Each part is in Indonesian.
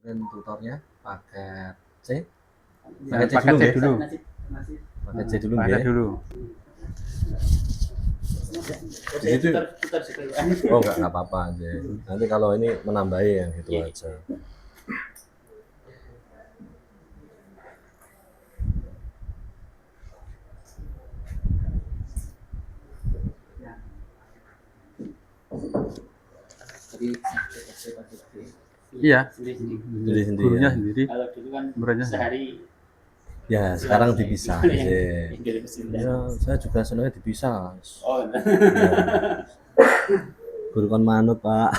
tutornya paket C. Paket C dulu. Paket C dulu Paket nggih. dulu. Di situ. Oh enggak apa-apa aja. Nanti kalau ini menambahi yang itu aja. Iya. Sendiri Gurunya ya. sendiri. Kalau dulu kan Muridnya sehari. Ya sekarang dipisah. Ya, saya juga senangnya dipisah. Oh. Ya. Guru kon manut Pak.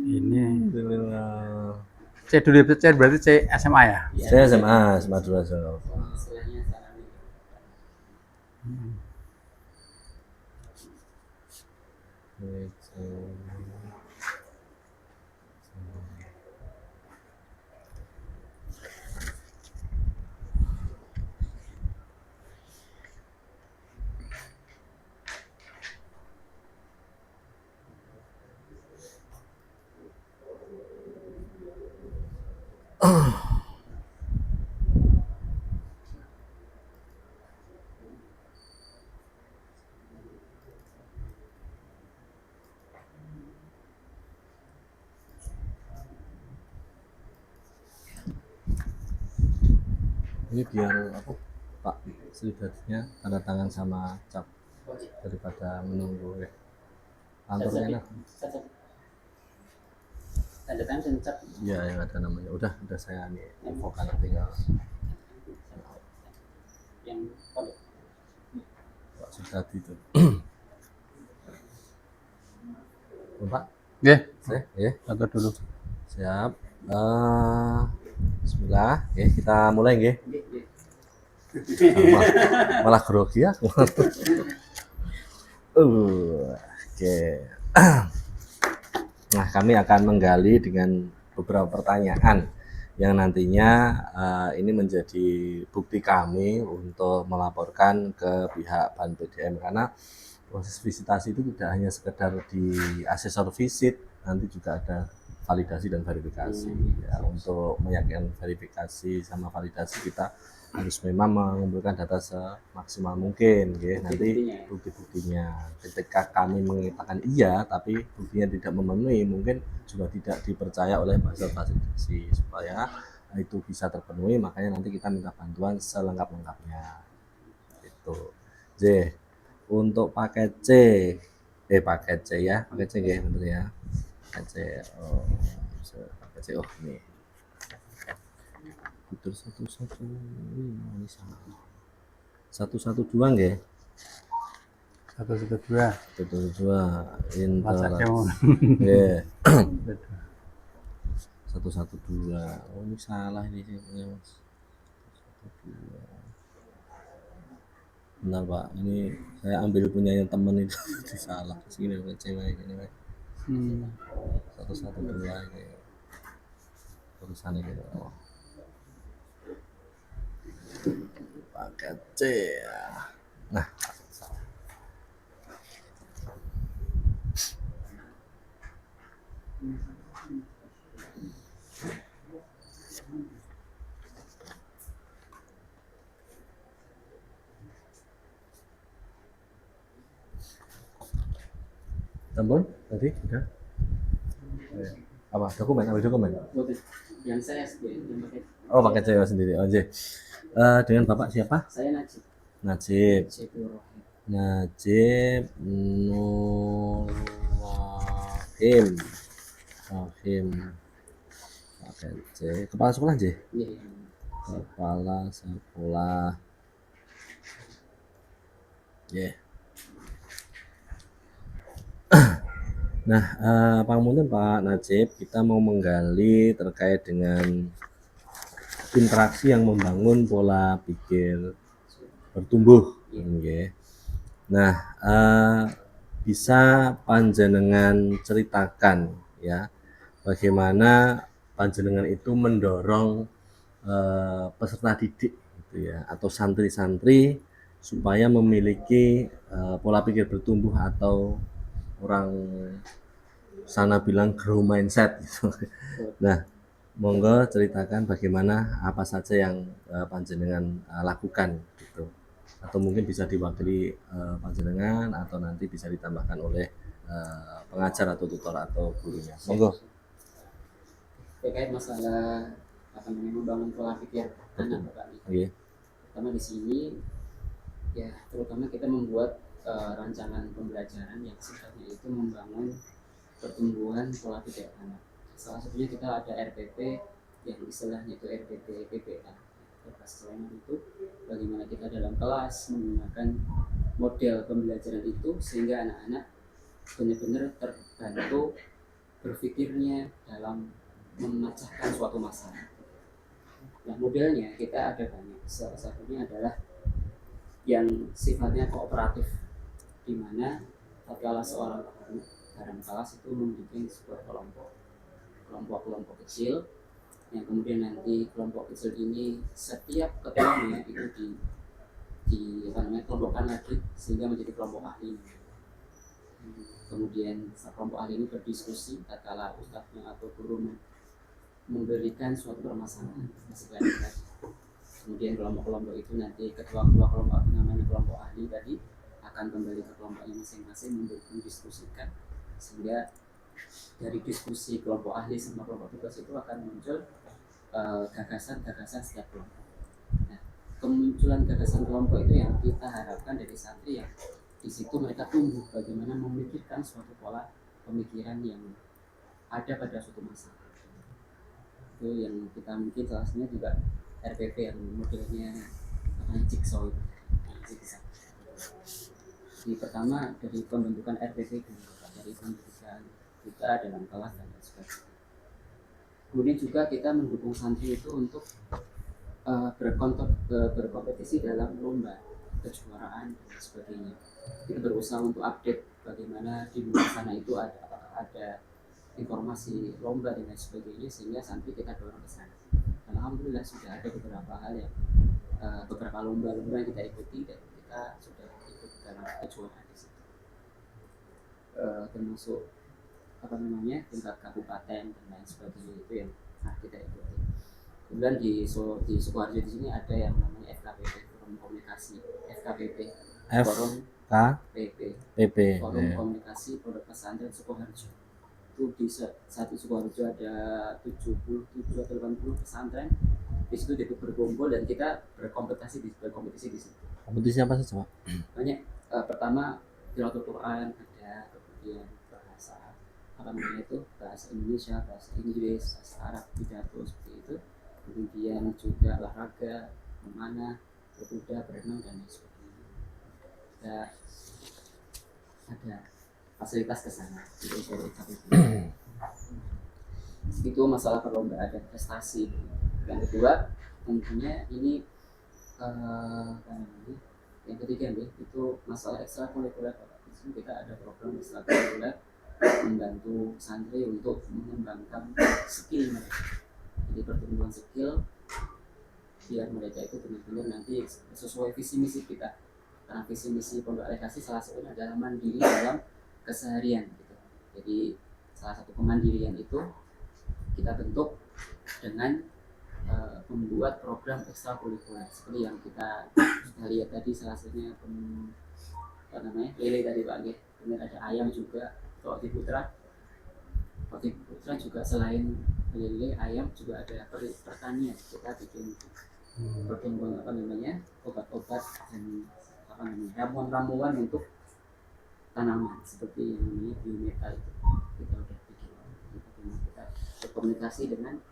Ini Alhamdulillah. C dulu C berarti C SMA ya? Saya SMA dulu aja. Ini biar apa Pak selibasnya tanda tangan sama cap daripada menunggu ya. Kantornya enak. Tanda tangan dan cap. Iya yang ada namanya. Udah saya nih infokan tinggal. Yang kalau Pak Sudadi itu. Pak. Nggih. Ya. Atur dulu. Siap. Bismillah. Oke, kita mulai nggih. Malah grogi ya. Oke. Nah, kami akan menggali dengan beberapa pertanyaan yang nantinya ini menjadi bukti kami untuk melaporkan ke pihak BAN PDM, karena proses visitasi itu tidak hanya sekedar di asesor visit, nanti juga ada validasi dan verifikasi. Ya, untuk meyakinkan verifikasi sama validasi kita harus memang mengumpulkan data semaksimal mungkin, ya. Nanti bukti-buktinya ketika kami mengatakan iya tapi buktinya tidak memenuhi, mungkin juga tidak dipercaya oleh pasar validasi. Supaya itu bisa terpenuhi, makanya nanti kita minta bantuan selengkap-lengkapnya itu. J untuk paket C paket C ya, paket C ya, bener ya, paket C. Paket C nih Butuh 112 nggih. 112 Intel. Nggih. 112. Oh, ini salah ini sih, Mas. 112. Benar, Pak. Ini saya ambil punya yang teman itu salah. Sini cewek ini, Pak. 112 ini. Tulisan ini. Oh. Paket C ya. Nah, Tambun tadi udah. Apa dokumen? Ambil dokumen. Yang saya yang pakai. Oh, pakai cewek sendiri. Oh, J. Dengan Bapak siapa? Saya Najib. Najib Nur Rahim. Pakai C. Kepala sekolah, J? Iya. Kepala sekolah. Yeah. Nah, pangapunten Pak Najib, kita mau menggali terkait dengan interaksi yang membangun pola pikir bertumbuh. Okay. Nah, bisa panjenengan ceritakan ya, bagaimana panjenengan itu mendorong peserta didik gitu ya, atau santri-santri supaya memiliki pola pikir bertumbuh atau orang sana bilang grow mindset gitu. Nah, monggo ceritakan bagaimana apa saja yang panjenengan lakukan gitu. Atau mungkin bisa diwakili panjenengan atau nanti bisa ditambahkan oleh pengajar atau tutor atau gurunya. Monggo. Terkait masalah apa namanya membangun pola pikir anak Pak. Oke. Pertama di sini ya terutama kita membuat rancangan pembelajaran yang sifatnya itu membangun pertumbuhan pola pikir anak. Salah satunya kita ada RPP yang istilahnya itu RPP PPA. Kelas itu bagaimana kita dalam kelas menggunakan model pembelajaran itu sehingga anak-anak benar-benar terbantu berpikirnya dalam memecahkan suatu masalah. Nah, modelnya kita ada banyak. Salah satunya adalah yang sifatnya kooperatif, di mana tatkala seorang guru dalam kelas itu membuat sebuah kelompok kecil, yang kemudian nanti kelompok kecil ini setiap ketuanya itu kelompokkan lagi sehingga menjadi kelompok ahli. Kemudian kelompok ahli ini berdiskusi tatkala ustadznya atau guru memberikan suatu permasalahan. Kemudian kelompok-kelompok itu nanti ketua-ketua kelompok namanya kelompok ahli tadi akan kembali ke kelompoknya masing-masing mendiskusikan, sehingga dari diskusi kelompok ahli sama kelompok tugas itu akan muncul gagasan-gagasan setiap kelompok. Nah, kemunculan gagasan kelompok itu yang kita harapkan dari santri, yang di situ mereka tumbuh bagaimana memikirkan suatu pola pemikiran yang ada pada suatu masalah. Itu yang kita mungkin salah satunya juga RPP yang modelnya jigsaw itu. Jadi pertama dari pembentukan RPP dulu, dari pembentukan kita dalam kelas dan sebagainya. Kemudian juga kita mendukung santri itu untuk berkompetisi dalam lomba, kejuaraan dan sebagainya. Kita berusaha untuk update bagaimana di luar sana itu ada informasi lomba dan sebagainya, sehingga santri kita dorong ke sana. Dan alhamdulillah sudah ada beberapa hal yang beberapa lomba-lomba yang kita ikuti dan kita sudah ikut dalam kejuaraan di situ. Termasuk tingkat kabupaten dan lain sebagainya itu yang kita ikuti. Kemudian di Sukoharjo di sini ada yang namanya FKPP, Forum Komunikasi FKPP, Forum PP, Forum Komunikasi Pondok Pesantren Sukoharjo. Itu di satu Sukoharjo ada 77 atau 80 pesantren. Di situ dia berkumpul dan kita berkompetisi di situ. Kompetisi apa saja, Pak? Banyak. Pertama Tilawatul Quran ada, kemudian bahasa bahasa Indonesia, bahasa Inggris, bahasa Arab, pidato seperti itu. Kemudian juga olahraga, memanah, berkuda, berenang dan lain sebagainya. Ada fasilitas ke sana. Itu masalah perlombaan dan prestasi. Yang kedua tentunya ini yang ketiga itu masalah ekstrakurikuler. Di sini kita ada program ekstrakurikuler membantu santri untuk mengembangkan skill mereka. Jadi pertumbuhan skill biar mereka itu benar-benar nanti sesuai visi misi kita. Karena visi misi Pondok Al-Ikhlas salah satunya adalah mandiri dalam keseharian gitu. Jadi salah satu kemandirian itu kita bentuk dengan membuat program ekstrakurikuler seperti yang kita sudah lihat tadi, salah satunya lele tadi Pak Nggih. Kemudian ada ayam juga, Roti Putra juga selain lele ayam juga ada pertanian. Kita bikin pertumbuhan obat-obat dan ramuan-ramuan untuk tanaman seperti yang namanya biometa itu. Kita udah bikin, kita berkomunikasi dengan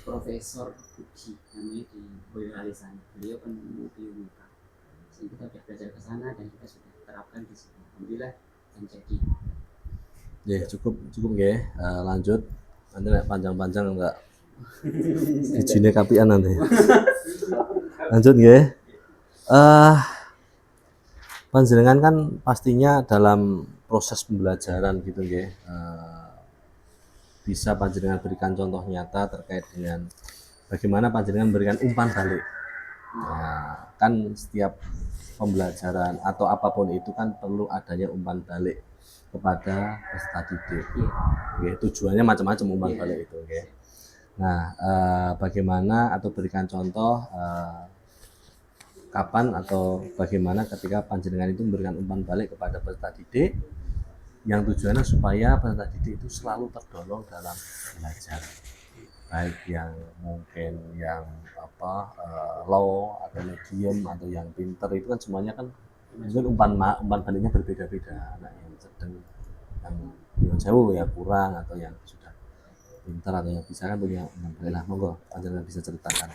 Profesor Puji namanya di Boyolali sana. Beliau penemu biometa. Jadi kita sudah belajar ke sana dan kita sudah terapkan di sini. Alhamdulillah dan jadi. Ya cukup ya. Lanjut. Nanti panjang-panjang enggak izinnya kapian nanti. Lanjut ya. Panjenengan kan pastinya dalam proses pembelajaran gitu ya. Bisa panjenengan berikan contoh nyata terkait dengan bagaimana panjenengan memberikan umpan balik. Nah, kan setiap pembelajaran atau apapun itu kan perlu adanya umpan balik. kepada peserta didik. Iya. Oke, tujuannya macam-macam umpan Iya. balik itu. Oke. Nah, bagaimana atau berikan contoh kapan atau bagaimana ketika panjenengan itu memberikan umpan balik kepada peserta didik yang tujuannya supaya peserta didik itu selalu terdorong dalam belajar, baik yang mungkin yang low atau medium atau yang pinter, itu kan semuanya kan mungkin umpan baliknya berbeda-beda. Anak yang sedang, yang jauh ya kurang, atau yang sudah pinter atau yang bisa kan punya umpan balik. Nah, monggo panjenengan bisa ceritakan.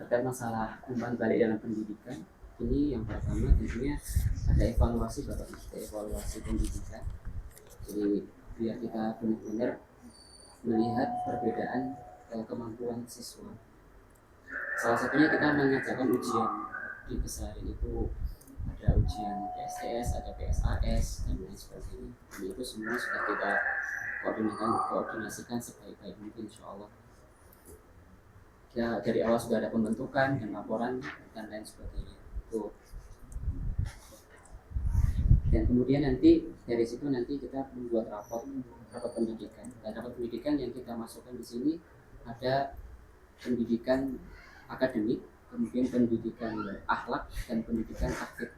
Terkait masalah umpan balik dalam pendidikan, ini yang pertama tentunya ada evaluasi Bapak, ada evaluasi pendidikan. Jadi biar kita benar-benar melihat perbedaan kemampuan siswa. Salah satunya kita mengajarkan ujian di keseharian itu, ada ujian PSTS, ada PSAS dan lain sebagainya. Dan itu semua sudah kita koordinasikan sebaik-baik mungkin, insya Allah. Ya, dari awal sudah ada pembentukan dan laporan dan lain sebagainya. Tuh. Dan kemudian nanti dari situ nanti kita membuat rapor pendidikan. Dan rapor pendidikan yang kita masukkan di sini ada pendidikan akademik, kemudian pendidikan akhlak dan pendidikan aktif.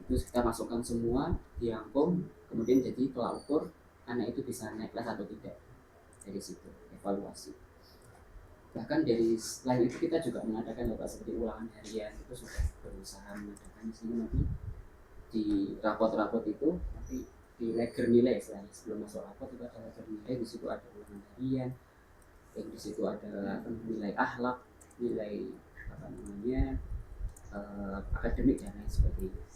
Itu kita masukkan semua, dirangkum, kemudian jadi tolak ukur anak itu bisa naik kelas atau tidak. Dari situ evaluasi. Bahkan dari selain itu kita juga mengadakan seperti ulangan harian, itu sudah berusaha mengadakan di sini nanti di rapot-rapot itu, nanti di leger nilai istilahnya, sebelum masuk rapot itu ada leger nilai, di situ ada ulangan harian, yang di situ ada nilai akhlak, nilai akademik dan lain sebagainya.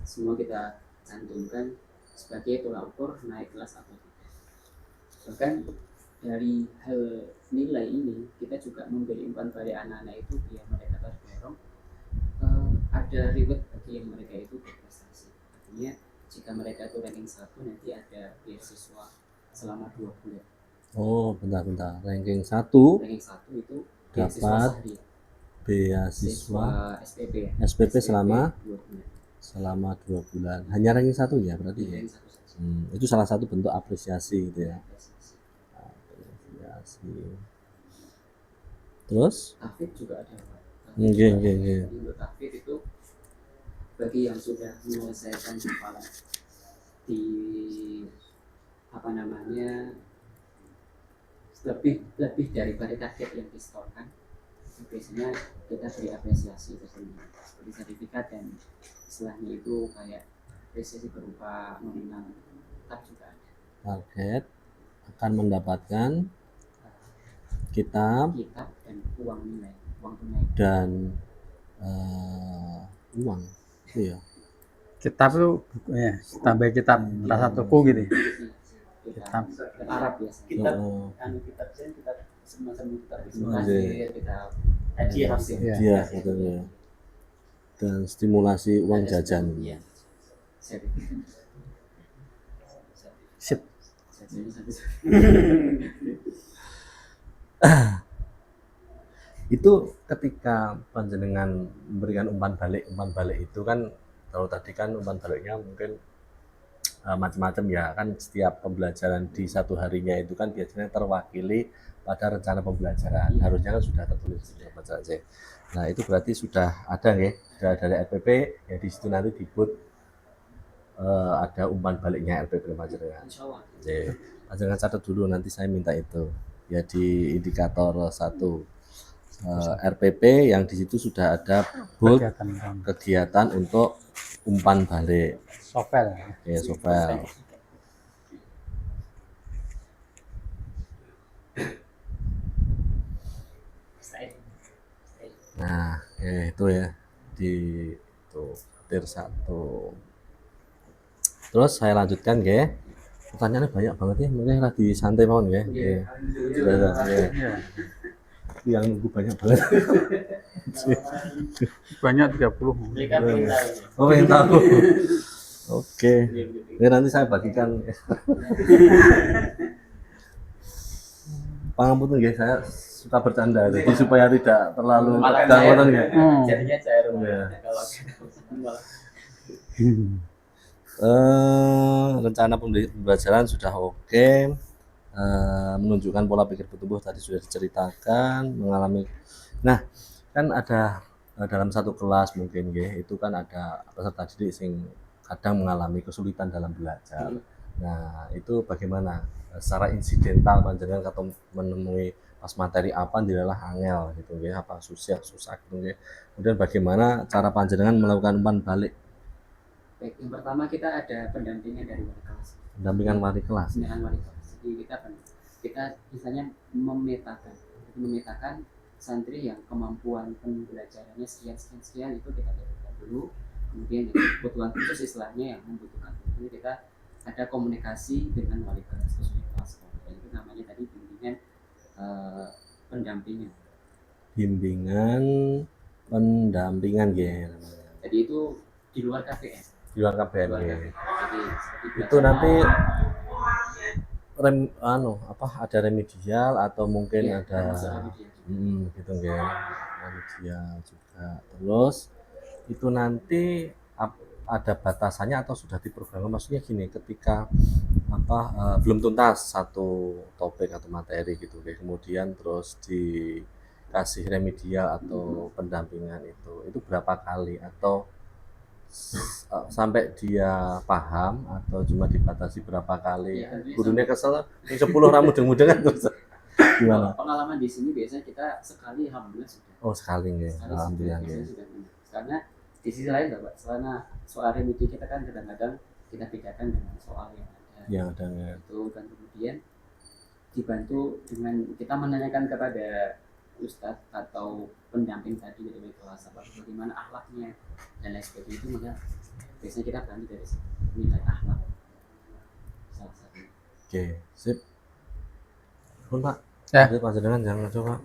Semua kita cantumkan sebagai tolak ukur naik kelas atau tidak. Bahkan dari hal nilai ini kita juga memberi umpan balik anak-anak itu biar mereka terdorong ada reward bagi yang mereka itu berprestasi. Artinya jika mereka itu ranking 1 nanti ada beasiswa selama 2 bulan. Oh, bentar. Ranking 1 itu dapat beasiswa SPP ya? SPP selama 2 bulan. Selama 2 bulan. Hanya ranking 1 ya berarti ya? Ranking 1 saja. Itu salah satu bentuk apresiasi gitu ya. Terus Tahfidz juga ada, Pak. Untuk tahfidz itu bagi yang sudah menyelesaikan hafalan di lebih daripada target yang disetorkan, biasanya kita beri apresiasi tersendiri seperti sertifikat, dan istilahnya itu kayak apresiasi berupa nominal tetap juga ada. Target akan mendapatkan kitab dan uang nilai, uang tunai dan uang itu ya. Kitab itu bukunya, tambah kitab rasa tuku gitu. Kitab Arab biasanya. Kitab Zen, kitab semacam kitab hadiah gitu ya. Dan stimulasi uang jajan. Iya. Sip. Itu ketika panjenengan memberikan umpan balik itu kan, kalau tadi kan umpan baliknya mungkin macam-macam ya kan, setiap pembelajaran di satu harinya itu kan biasanya terwakili pada rencana pembelajaran. Harusnya kan sudah tertulis di pembelajaran saya. Nah, itu berarti sudah ada ya, sudah dari RPP ya, di situ nanti dibuat ada umpan baliknya RPP panjenengan. Jadi panjenengan catat dulu, nanti saya minta itu ya di indikator 1 RPP yang di situ sudah ada boot kegiatan untuk umpan balik. Sovel. Ya, sovel. Nah, itu ya di itu tier 1. Terus saya lanjutkan ya. Pertanyaannya banyak banget ya, mungkin lagi santai mohon ya. Ya. Yang nunggu banyak banget. Banyak 30. Oh, yang tahu. Oke. Ya, nanti saya bagikan. Pangapunten nggih, saya suka bercanda jadi supaya tidak terlalu tegang ya. Jadinya cair. Ya. rencana pembelajaran sudah oke, menunjukkan pola pikir bertumbuh tadi sudah diceritakan, mengalami. Nah, kan ada dalam satu kelas mungkin nggih, itu kan ada peserta didik sing kadang mengalami kesulitan dalam belajar. Nah, itu bagaimana? Secara insidental panjenengan atau menemui pas materi apa dilalah angel gitu nggih, apa susah gitu nggih. Kemudian bagaimana cara panjenengan melakukan umpan balik Baik, yang pertama kita ada pendampingan dari wali kelas. pendampingan wali kelas? Pendampingan wali kelas. Jadi kita misalnya memetakan santri yang kemampuan pembelajarannya sekian itu kita dapatkan dulu. Kemudian yang kebutuhan khusus istilahnya yang membutuhkan ini kita ada komunikasi dengan wali kelas khusus kelas. Itu namanya tadi bimbingan pendampingan. Bimbingan pendampingan nggih namanya. Jadi itu di luar KPN. Di luar KPN Luar nggih. KPN. Jadi Itu nanti ada remedial atau mungkin ya, ada gitu nggih. Remedial juga. Terus itu nanti ada batasannya atau sudah diprogramkan? Maksudnya gini, ketika belum tuntas satu topik atau materi gitu nggih, kemudian terus dikasih remedial atau pendampingan itu berapa kali atau sampai dia paham atau cuma dibatasi berapa kali? Ya, Gurunya kesel, 10 ramu mudeng terus gimana? Pengalaman di sini biasanya kita sekali alhamdulillah sudah. Oh sekali nggih, Sekali alhamdulillah sudah, nggih. sudah benar. Karena di sisi lain Pak, soal remedi kita kan kadang-kadang kita bedakan dengan soal yang ada. Yang ada nggih. Itu kan kemudian dibantu dengan kita menanyakan kepada ustadz atau pendamping tadi dari kelas apa bagaimana akhlaknya dan lain sebagainya itu maka biasanya kita bantu dari nilai akhlak salah satu. Oke, sip. Pun Pak. Ya. Jadi panjenengan jangan coba.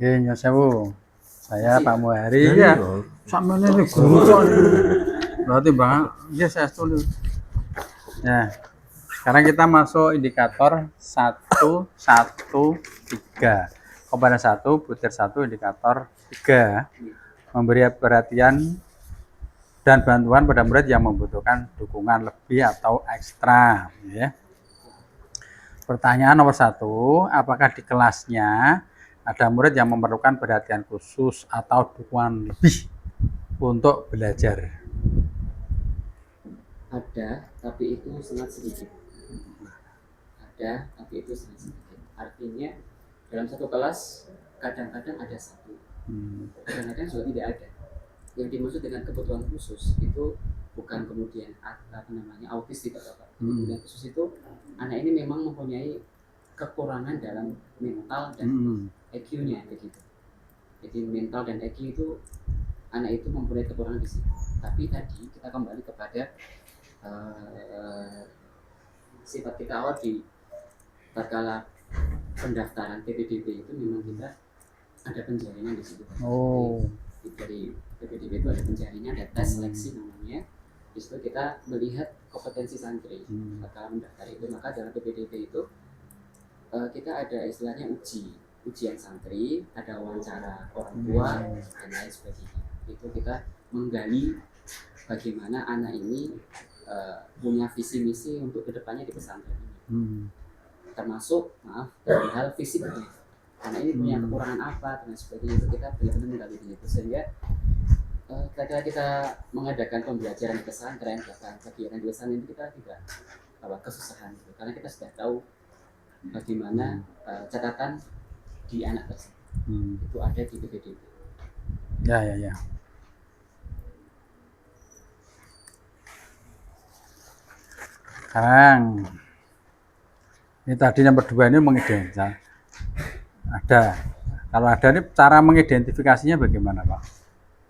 Nggih, nyuwun sewu. Saya Pak Muhari Nah, ya. loh. Sampeyan ini guru kok. Berarti Bang, ya saya setuju. Ya. Sekarang kita masuk indikator 113. Komponen 1, butir 1, indikator 3. Memberi perhatian dan bantuan pada murid yang membutuhkan dukungan lebih atau ekstra. Ya. Pertanyaan nomor 1, apakah di kelasnya ada murid yang memerlukan perhatian khusus atau dukungan lebih untuk belajar? Ada, tapi itu sangat sedikit. Ada, tapi itu sangat sedikit. Artinya dalam satu kelas kadang-kadang ada satu, kadang-kadang juga tidak ada. Yang dimaksud dengan kebutuhan khusus itu bukan kemudian autis tidak apa. Kebutuhan khusus itu anak ini memang mempunyai kekurangan dalam mental dan EQ-nya begitu. Jadi mental dan EQ itu anak itu mempunyai kekurangan di situ. Tapi tadi kita kembali kepada sifat kita awal di tatkala pendaftaran PPDB itu memang kita ada penjaringan di situ. Oh. Dari PPDB itu ada penjaringan, ada tes seleksi namanya. Di situ kita melihat kompetensi santri tatkala mendaftar itu. Maka dalam PPDB itu kita ada istilahnya ujian santri, ada wawancara orang tua dan lain sebagainya. Itu kita menggali bagaimana anak ini punya visi misi untuk kedepannya di pesantren ini. Termasuk dalam hal fisiknya. Anak ini punya kekurangan apa dan sebagainya itu kita benar-benar menggali di itu sehingga ketika kita mengadakan pembelajaran di pesantren, bahkan kegiatan di pesantren itu kita tidak kesusahan gitu. Karena kita sudah tahu bagaimana catatan di anak tersebut itu ada di PPDB. Ya. Sekarang ini tadi nomor 2 ini mengidentifikasi. Ada. Kalau ada ini cara mengidentifikasinya bagaimana Pak?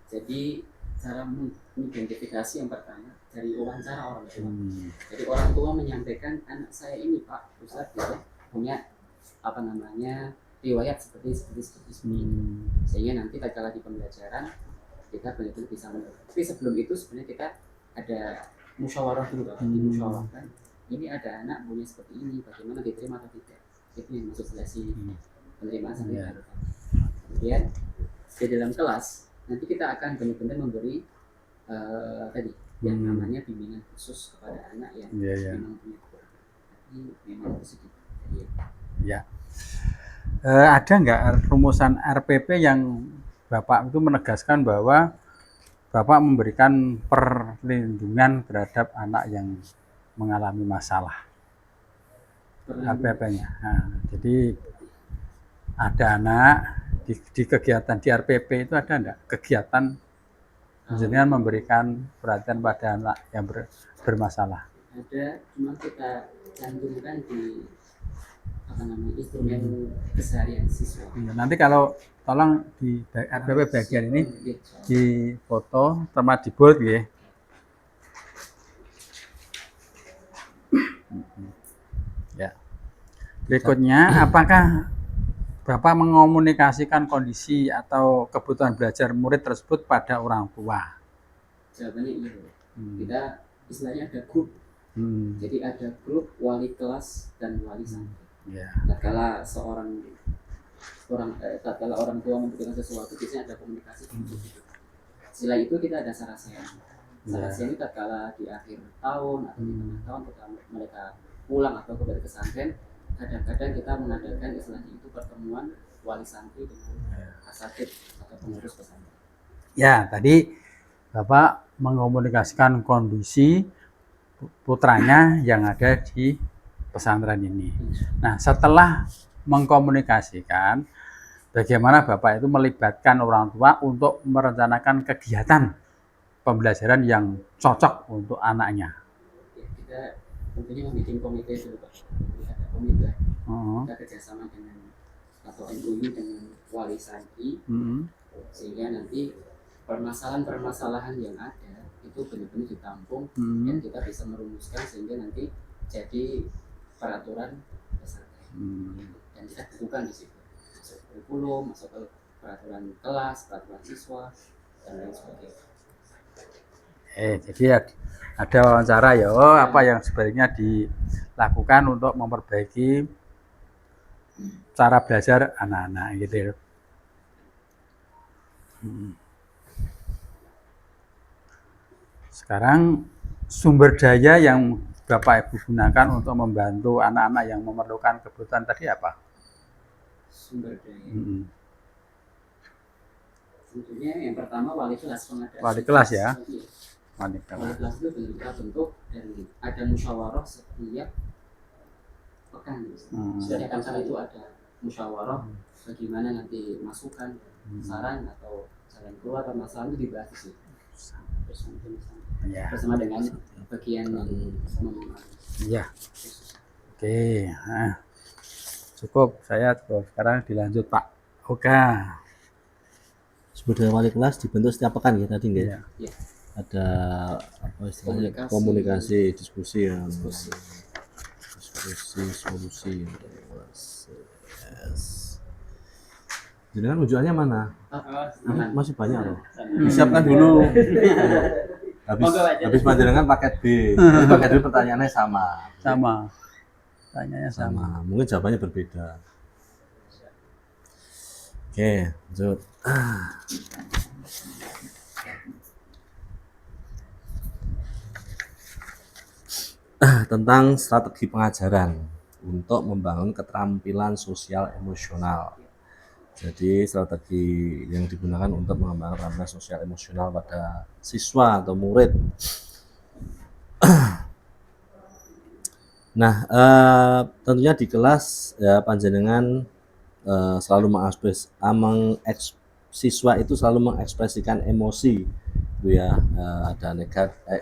Jadi cara mengidentifikasi yang pertama dari wawancara orang tua. Jadi orang tua menyampaikan anak saya ini Pak Ustadz gitu, punya riwayat seperti ini. Sehingga nanti tatkala di pembelajaran kita benar-benar bisa menurut. Tapi sebelum itu sebenarnya kita ada musyawarah dulu Pak. Dimusyawarahkan ini ada anak punya seperti ini, bagaimana diterima atau tidak. Itu yang maksud seleksi penerimaan santri baru. Kemudian di dalam kelas nanti kita akan benar-benar memberi yang namanya bimbingan khusus kepada anak yang Iya. memang punya kekurangan. Tapi memang sedikit. Jadi, Ya. Ada nggak rumusan RPP yang Bapak itu menegaskan bahwa Bapak memberikan perlindungan terhadap anak yang mengalami masalah RPP-nya. Nah, jadi ada anak di kegiatan di RPP itu ada enggak kegiatan jenengan memberikan perhatian pada anak yang bermasalah? ada, cuma kita cantumkan di instrumen keseharian siswa. Nanti kalau tolong di RPP bagian ini di foto sama di bold ya. Ya. Berikutnya, apakah Bapak mengomunikasikan kondisi atau kebutuhan belajar murid tersebut pada orang tua? Jawabannya iya. Kita istilahnya ada grup. Jadi ada grup wali kelas dan wali santri. Tatkala tatkala orang tua membutuhkan sesuatu, biasanya ada komunikasi. Setelah itu kita ada sarasian. Sarasian itu tatkala di akhir tahun atau di tengah tahun mereka pulang atau kembali ke pesantren, kadang-kadang kita mengadakan istilahnya itu pertemuan wali santri dengan asatid atau pengurus pesantren. Ya, tadi Bapak mengomunikasikan kondisi putranya yang ada di pesantren ini. Nah, setelah mengkomunikasikan, bagaimana Bapak itu melibatkan orang tua untuk merencanakan kegiatan pembelajaran yang cocok untuk anaknya? Ya, kita tentunya membuat komite dulu, Pak. Ada komite. Kita kerjasama dengan atau MOU dengan wali santri, sehingga nanti permasalahan-permasalahan yang ada itu benar-benar ditampung dan kita bisa merumuskan sehingga nanti jadi peraturan pesantren. Dan kita butuhkan di situ masuk kurikulum, masuk ke peraturan kelas, peraturan siswa dan lain sebagainya. Jadi ada wawancara ya, apa yang sebaiknya dilakukan untuk memperbaiki cara belajar anak-anak gitu. Sekarang sumber daya yang Bapak Ibu gunakan untuk membantu anak-anak yang memerlukan kebutuhan tadi apa? Sumber daya. Tentunya yang pertama wali kelas pengadaan. Wali kelas ya. Wali kelas itu kita bentuk dan ada musyawarah setiap pekan. Setiap pekan itu ada musyawarah bagaimana nanti masukan, saran atau jalan keluar permasalahan itu dibahas di situ. Bersama dengan bagian yang Oke. Cukup, saya sekarang dilanjut Pak Oka. Sumber wali kelas dibentuk setiap pekan ya tadi nggak? Ya. Ada apa istilahnya komunikasi, diskusi solusi. Jenengan rujukannya mana? Masih banyak loh. Siapkan dulu. Habis panjenengan paket B. Paket B pertanyaannya sama. Pertanyaannya sama. Mungkin jawabannya berbeda. Oke, lanjut. Tentang strategi pengajaran untuk membangun keterampilan sosial emosional. Jadi strategi yang digunakan untuk mengembangkan keterampilan sosial emosional pada siswa atau murid. Nah, tentunya di kelas ya panjenengan selalu siswa itu selalu mengekspresikan emosi, gitu ya. Ada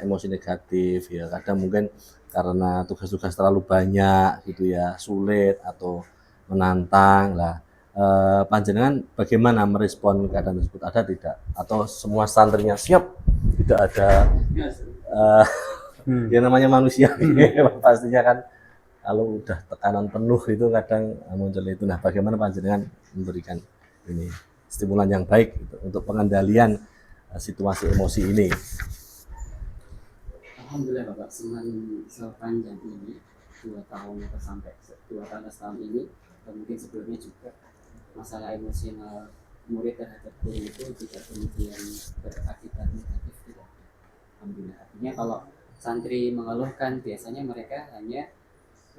emosi negatif ya. Kadang mungkin karena tugas-tugas terlalu banyak, gitu ya, sulit atau menantang lah. Panjenengan bagaimana merespon keadaan tersebut, ada tidak? Atau semua santrinya siap? Tidak ada ya namanya manusia pastinya kan kalau udah tekanan penuh itu kadang muncul itu. Nah, bagaimana panjenengan memberikan ini stimulan yang baik gitu, untuk pengendalian situasi emosi ini? Alhamdulillah Bapak, sepanjang ini 2 tahun atau sampai 2 tahun ini, dan mungkin sebelumnya juga masalah emosional murid terhadap guru itu tidak kemudian berakibat negatif, tidak. alhamdulillah. Artinya kalau santri mengeluhkan biasanya mereka hanya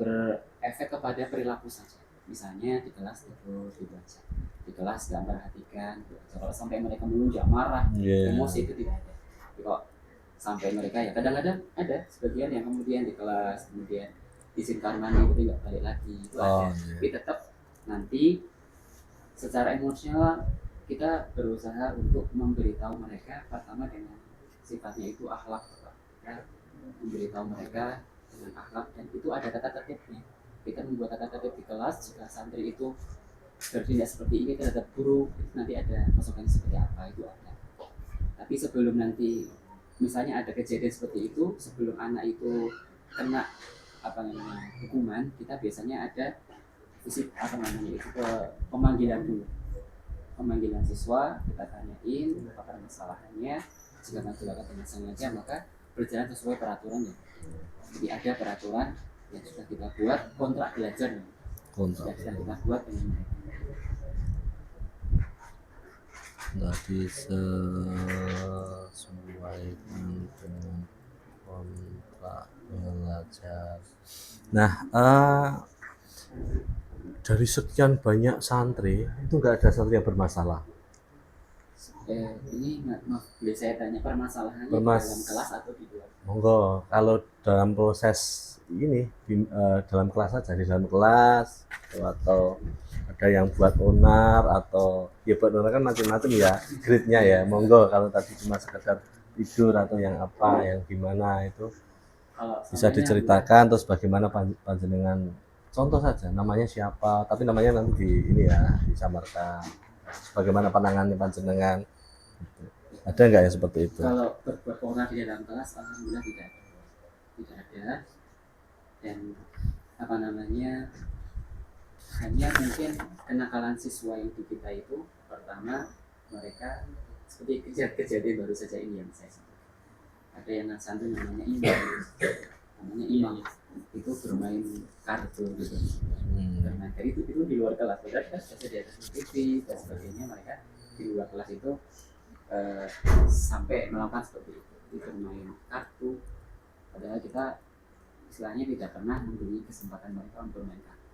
berefek kepada perilaku saja. Misalnya di kelas tidur gitu aja, di kelas nggak memperhatikan gitu aja. Kalau sampai mereka melunjak marah, emosi itu tidak ada. Tapi kok sampai mereka ya kadang-kadang ada sebagian yang kemudian di kelas kemudian izin kamar mandi itu tidak balik lagi itu ada. Tapi tetap nanti secara emosional kita berusaha untuk memberitahu mereka pertama dengan sifatnya itu akhlak, ya, memberitahu mereka dengan akhlak, dan itu ada tata tertibnya. Kita membuat tata tertib di kelas, jika santri itu bertindak seperti ini terhadap guru, itu nanti ada masukannya seperti apa, itu ada. Tapi sebelum nanti misalnya ada kejadian seperti itu, sebelum anak itu kena hukuman, kita biasanya ada itu ke pemanggilan dulu, pemanggilan siswa, kita tanyain apa masalahannya. Jika masalah dengan sengaja maka berjalan sesuai peraturannya. Jadi ada peraturan yang sudah kita buat, kontrak belajar sudah kita buat dengan mereka. Tadi sesuai dengan kontrak belajar. Nah, dari sekian banyak santri itu nggak ada santri yang bermasalah. Ini maaf, boleh saya tanya permasalahannya di dalam kelas atau di luar? Monggo, kalau dalam proses ini dalam kelas saja, di dalam kelas atau ada yang buat onar atau ya buat onar kan macam-macam ya grade-nya ya. Monggo, kalau tadi cuma sekedar tidur atau yang apa, yang gimana itu bisa diceritakan, terus bagaimana panjenengan, contoh saja namanya siapa, tapi namanya nanti di ini ya disamarkan, bagaimana penanganan panjenengan. Ada nggak yang seperti itu? Kalau berbuat onar di dalam kelas, alhamdulillah tidak ada. Dan hanya mungkin kenakalan siswa yang di kita itu, pertama mereka seperti kejadian baru saja ini yang saya sebut. Ada yang santri namanya Imam, itu bermain kartu gitu. Bermain kartu itu di luar kelas, padahal kita sudah di atas TV dan sebagainya, mereka di luar kelas itu sampai melakukan seperti itu bermain kartu, padahal kita istilahnya tidak pernah memberi kesempatan mereka untuk bermain kartu.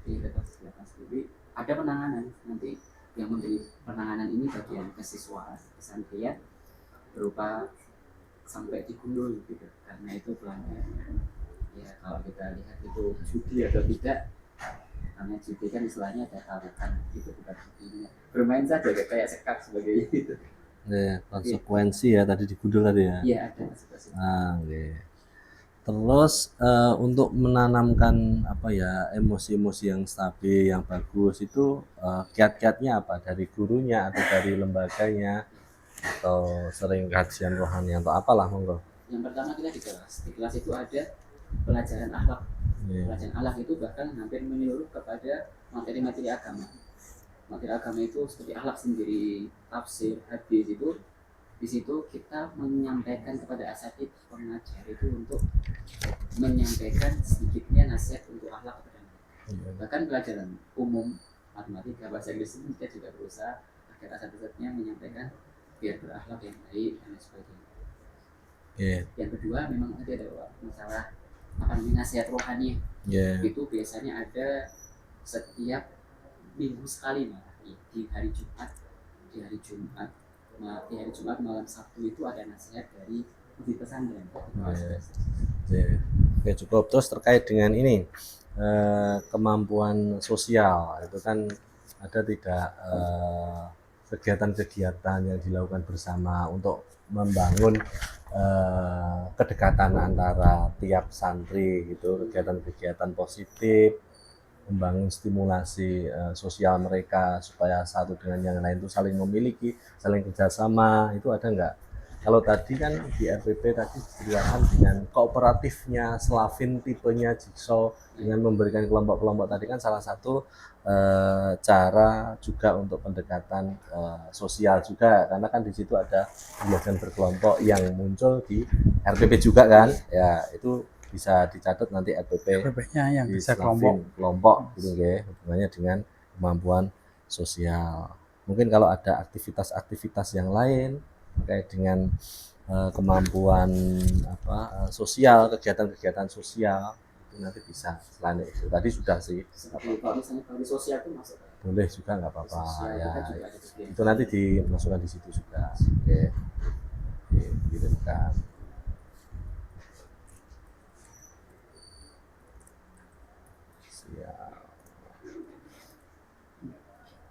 Jadi kita silakan sendiri. Ada penanganan, nanti yang memberi penanganan ini bagian kesiswaan, kesantrian, berupa sampai digundul gitu, karena itu pelanggaran. Ya kalau kita lihat itu judi atau tidak, karena judi kan istilahnya ada taruhan, itu bukan judinya, bermain saja kayak sekak sebagai itu. Ya, konsekuensi ya tadi digundul tadi ya. Iya ada konsekuensi. Terus untuk menanamkan emosi-emosi yang stabil, yang bagus itu kiat-kiatnya apa, dari gurunya atau dari lembaganya atau sering kajian rohani atau apalah, monggo. Yang pertama kita di kelas itu ada pelajaran akhlak. Pelajaran akhlak itu bahkan hampir menyeluruh kepada materi-materi agama. Materi agama itu seperti akhlak sendiri, tafsir, hadis itu. Di situ kita menyampaikan kepada asatidz pengajar itu untuk menyampaikan sedikitnya nasihat untuk akhlak kepada mereka. Bahkan pelajaran umum matematika, bahasa Inggris ini kita juga berusaha agar asatidznya menyampaikan biar berakhlak yang baik dan sebagainya. Yang kedua memang ada masalah nasihat rohani. Itu biasanya ada setiap minggu sekali di hari Jumat. Di hari Jumat malam Sabtu itu ada nasihat dari Mufti Pesantren. Oke, cukup. Terus terkait dengan ini kemampuan sosial itu kan ada tidak kegiatan-kegiatan yang dilakukan bersama untuk membangun kedekatan antara tiap santri gitu, kegiatan-kegiatan positif, membangun stimulasi sosial mereka supaya satu dengan yang lain itu saling memiliki, saling kerjasama, itu ada nggak? Kalau tadi kan di RPP tadi dijelaskan dengan kooperatifnya Slavin tipenya Jigsaw dengan memberikan kelompok-kelompok tadi kan salah satu cara juga untuk pendekatan sosial juga, karena kan di situ ada pembelajaran berkelompok yang muncul di RPP juga kan, ya itu bisa dicatat nanti RPP-nya yang bisa kelompok gitu ya, hubungannya dengan kemampuan sosial. Mungkin kalau ada aktivitas-aktivitas yang lain terkait dengan kemampuan apa sosial, kegiatan-kegiatan sosial itu nanti bisa selain itu. Tadi sudah sih. Seperti kalau misalnya kalau di sosial itu masuk Boleh juga nggak apa-apa sosial ya. kita juga ada kegiatan. Itu nanti dimasukkan di situ juga. Oke. Oke, gitu kan. Siap.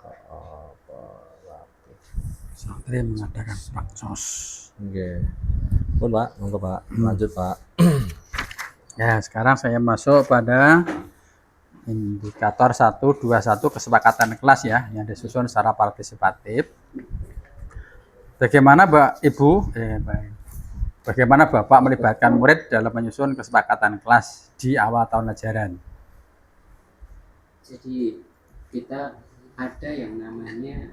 Kooperatif. Santri mengadakan baksos. Oke. Pun Pak, monggo Pak, lanjut Pak. Ya, sekarang saya masuk pada indikator 121 kesepakatan kelas ya, yang disusun secara partisipatif. Bagaimana bagaimana Bapak melibatkan murid dalam menyusun kesepakatan kelas di awal tahun ajaran? Jadi kita ada yang namanya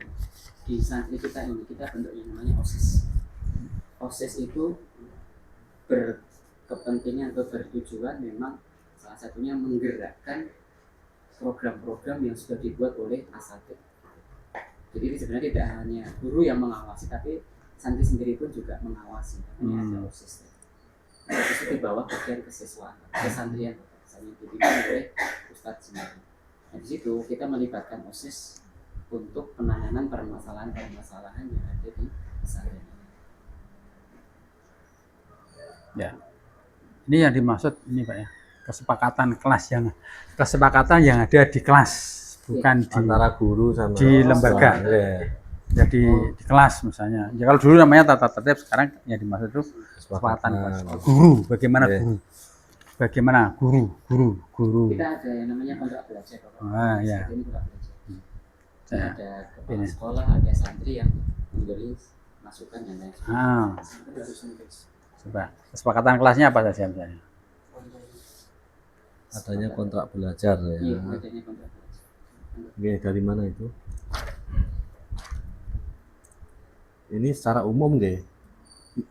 di santri kita ini, kita bentuk yang namanya OSIS. OSIS itu berkepentingan atau bertujuan memang salah satunya menggerakkan program-program yang sudah dibuat oleh asatid. Jadi ini sebenarnya tidak hanya guru yang mengawasi, tapi santri sendiri pun juga mengawasi. Namanya ada OSIS. OSIS itu di bawah bagian kesiswaan, kesantrian, misalnya dipimpin oleh Ustadz sendiri. Nah, di situ kita melibatkan OSIS untuk penanganan permasalahan-permasalahan yang ada di pesantren. Ya. Ini yang dimaksud ini Pak ya, kesepakatan yang ada di kelas, bukan di Antara guru sama di lembaga. Ya. Jadi di kelas misalnya. Ya kalau dulu namanya tata tertib, sekarang yang dimaksud itu kesepakatan kelas. Guru, bagaimana guru? Bagaimana guru? Kita ada yang namanya kontrak belajar. Ya. Ini kontrak belajar. Ada kepala sekolah, ada santri yang memberi masukan dan lain sebagainya. Coba kesepakatan kelasnya apa saja misalnya? Adanya kontrak belajar ya. Iya, adanya kontrak belajar. Oke, dari mana itu? Ini secara umum nggih.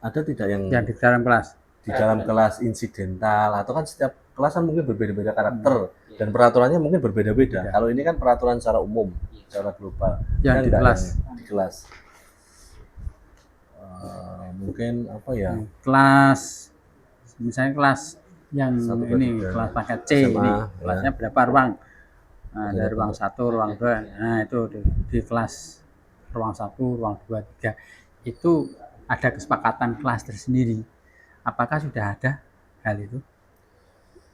Ada tidak yang di dalam kelas? Di dalam kelas insidental atau kan setiap kelas kan mungkin berbeda-beda karakter dan peraturannya mungkin berbeda-beda. Kalau ini kan peraturan secara umum, secara global. Yang di kelas. Di kelas. Mungkin apa ya? Kelas misalnya kelas yang ini kelas paket C SMA, ini kelasnya berapa ruang? Nah, dari ruang 1, ruang 2. Nah, itu di kelas ruang 1, ruang 2, 3 itu ada kesepakatan kelas tersendiri. Apakah sudah ada hal itu?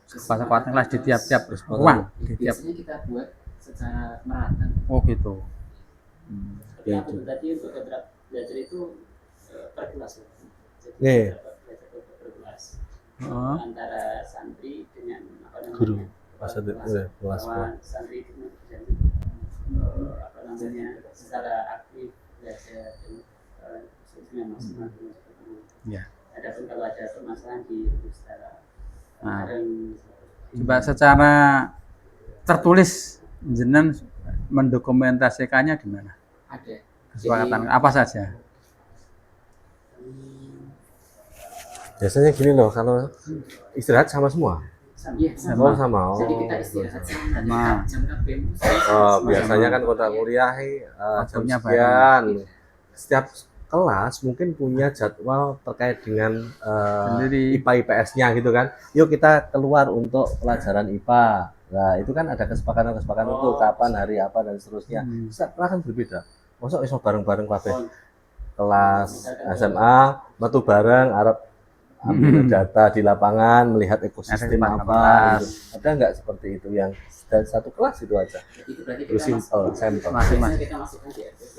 Kesepakatan kelas di tiap-tiap ruang, di tiap. Biasanya kita buat secara merata. Oh gitu. Ya, itu tadi untuk kontrak belajar itu per kelas. Nih. Per kelas. Antara santri dengan guru. Kelas santri dengan secara aktif belajar dengan masing-masing. Ya. Adapun kalau ada permasalahan di secara coba secara tertulis jenengan mendokumentasikannya di mana? Ada. Kesepakatan apa saja? Biasanya gini loh, kalau istirahat sama semua. Sama. Jadi kita istirahat sama. Jam KBM. Biasanya kan kontrak kuliah jam sekian. Setiap kelas mungkin punya jadwal terkait dengan IPA IPS-nya gitu kan. Yuk kita keluar untuk pelajaran IPA. Nah, itu kan ada kesepakatan itu kapan, hari apa dan seterusnya. Setiap kelas kan berbeda. Masa iso bareng-bareng kabeh. Kelas SMA metu bareng arep ambil data di lapangan, melihat ekosistem apa gitu. Ada nggak seperti itu yang dari satu kelas itu aja? Terus simple, sampel. Masing-masing kita masukkan di RPP.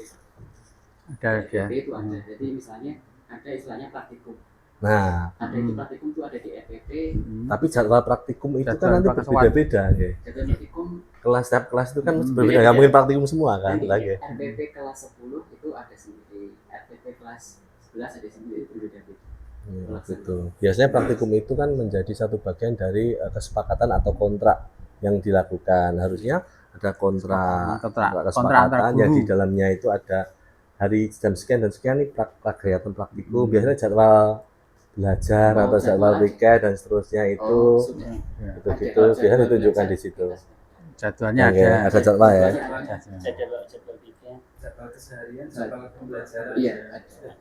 Ada ya. Itu ada. Jadi misalnya ada istilahnya praktikum. Nah, ada itu praktikum itu ada di RPP. Tapi jadwal praktikum itu kan nanti berbeda-beda ya. Jadwal praktikum setiap kelas itu kan berbeda, nggak mungkin praktikum semua kan lagi. RPP kelas 10 itu ada sendiri, RPP kelas 11 ada sendiri, berbeda-beda. Ya, gitu. Biasanya praktikum itu kan menjadi satu bagian dari kesepakatan atau kontrak yang dilakukan. Harusnya ada kontrak kesepakatan yang di dalamnya itu ada hari jam sekian dan sekian nih kegiatan praktikum. Biasanya jadwal belajar atau jadwal weekend dan seterusnya itu gitu biasanya ditunjukkan di situ. Jadwalnya ada jadwal ya. Jadwal weekend, jadwal keseharian, jadwal pembelajaran. Iya, ada.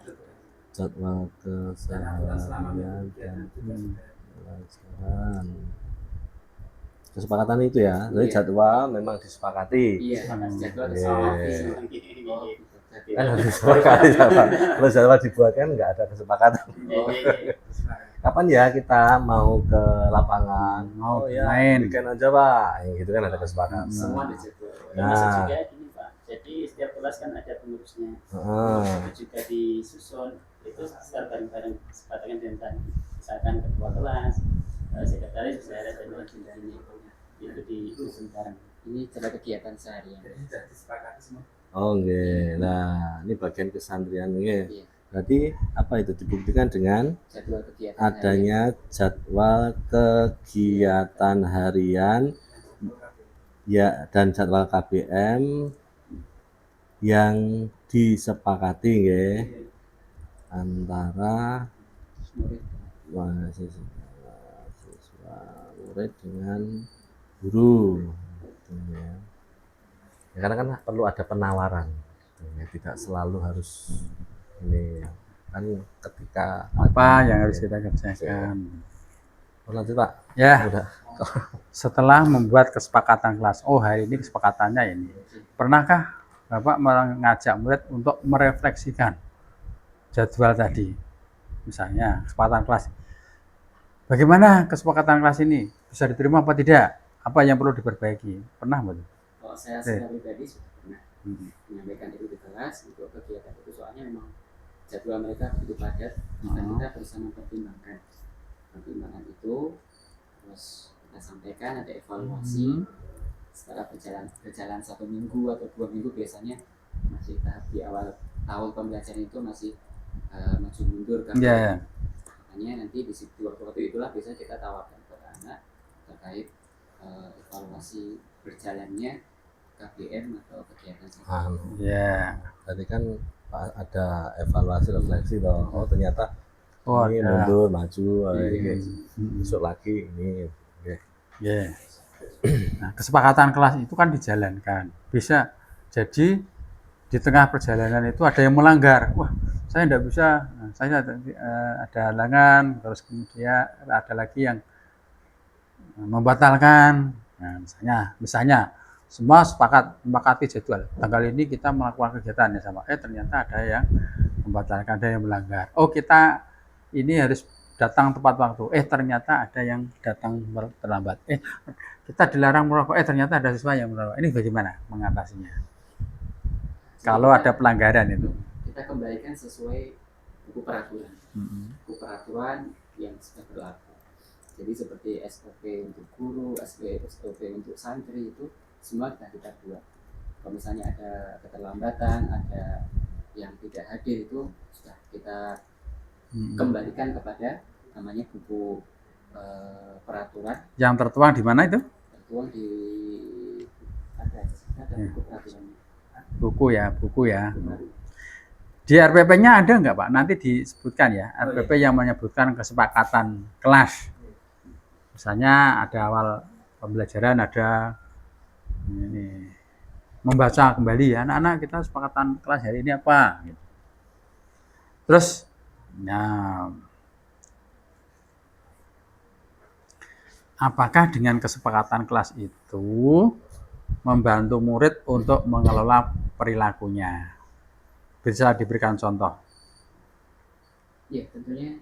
jadwal keseharian dan pelajaran. Kesepakatan itu ya, jadi Iya. jadwal memang disepakati. Iya, jadwal Iya. disepakati. Oh, gitu. Kan harus disepakati jadwal. Kalau jadwal dibuat kan nggak ada kesepakatan. Oh, Kapan ya kita mau ke lapangan? Mau Oh ya, main. weekend aja Pak. Yang gitu kan ada kesepakatan. semua ada jadwal. Termasuk Nah. juga gini Pak, jadi setiap kelas kan ada pengurusnya, Heeh. itu juga disusun itu secara bareng-bareng kesepakatan dengan misalkan ketua kelas, sekretaris, saya dan lain sebagainya itu disusun bareng. Ini coba kegiatan seharian. Oh nggih. Nah, ini bagian kesantrian nggih. Iya. Berarti apa itu dibuktikan dengan Jadwal kegiatan adanya jadwal kegiatan harian ya dan jadwal KBM yang disepakati nggih antara murid. mahasiswa murid dengan guru. Gitu ya. Ya, karena kan perlu ada penawaran. Ya, tidak selalu harus ini kan ketika Apa yang harus kita kerjakan? Oh, lanjut Pak. Ya, Udah. setelah membuat kesepakatan kelas. Oh, hari ini kesepakatannya ini. Pernahkah Bapak mengajak murid untuk merefleksikan jadwal tadi? Misalnya, kesepakatan kelas. Bagaimana kesepakatan kelas ini? Bisa diterima apa tidak? Apa yang perlu diperbaiki? Pernah betul? Kalau saya secara pribadi sudah pernah menyampaikan itu di kelas untuk kegiatan itu, soalnya memang jadwal mereka begitu padat dan kita berusaha mempertimbangkan itu, terus kita sampaikan ada evaluasi setelah berjalan 1 minggu atau 2 minggu, biasanya masih tahap di awal tahun pembelajaran itu masih maju mundur kan. Ya. Makanya nanti di waktu itulah biasanya kita tawarkan kepada anak terkait evaluasi berjalannya KBM atau kegiatan sehari-hari. Ya. Berarti kan ada evaluasi refleksi toh. Oh ternyata Oh, ini ada. mundur maju ini besok lagi ini. Oke. Ya. Nah, kesepakatan kelas itu kan dijalankan. Bisa jadi di tengah perjalanan itu ada yang melanggar. Wah, saya tidak bisa. Nah, saya ada halangan. Terus kemudian ada lagi yang membatalkan. Nah, misalnya semua sepakati jadwal. Tanggal ini kita melakukan kegiatan ya sama. Ternyata ada yang membatalkan, ada yang melanggar. Oh, kita ini harus datang tepat waktu. Ternyata ada yang datang terlambat. Kita dilarang merokok. Ternyata ada siswa yang merokok. Ini bagaimana mengatasinya? Kalau ada pelanggaran itu. Kita kembalikan sesuai buku peraturan. Buku peraturan yang sudah berlaku. Jadi seperti SOP untuk guru, SOP untuk santri itu semua kita buat. Kalau misalnya ada keterlambatan, ada yang tidak hadir, itu sudah kita kembalikan kepada namanya buku peraturan. Yang tertuang di mana itu? Tertuang di ada buku peraturannya. Buku ya. Di RPP-nya ada nggak Pak? Nanti disebutkan ya, RPP yang menyebutkan kesepakatan kelas. Misalnya ada awal pembelajaran, ada ini membaca kembali ya, anak-anak kita kesepakatan kelas hari ini apa? Gitu. Terus, apakah dengan kesepakatan kelas itu membantu murid untuk mengelola perilakunya? Bisa diberikan contoh? Ya, tentunya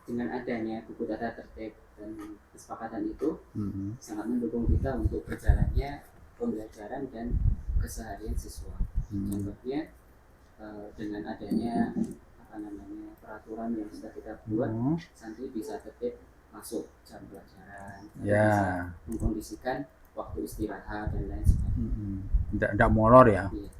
dengan adanya buku tata tertib dan kesepakatan itu sangat mendukung kita untuk berjalannya pembelajaran dan keseharian siswa. Contohnya dengan adanya peraturan yang sudah kita buat, santri bisa tertib masuk jam pelajaran, bisa mengkondisikan waktu istirahat dan lain sebagainya. Tidak molor ya. Iya.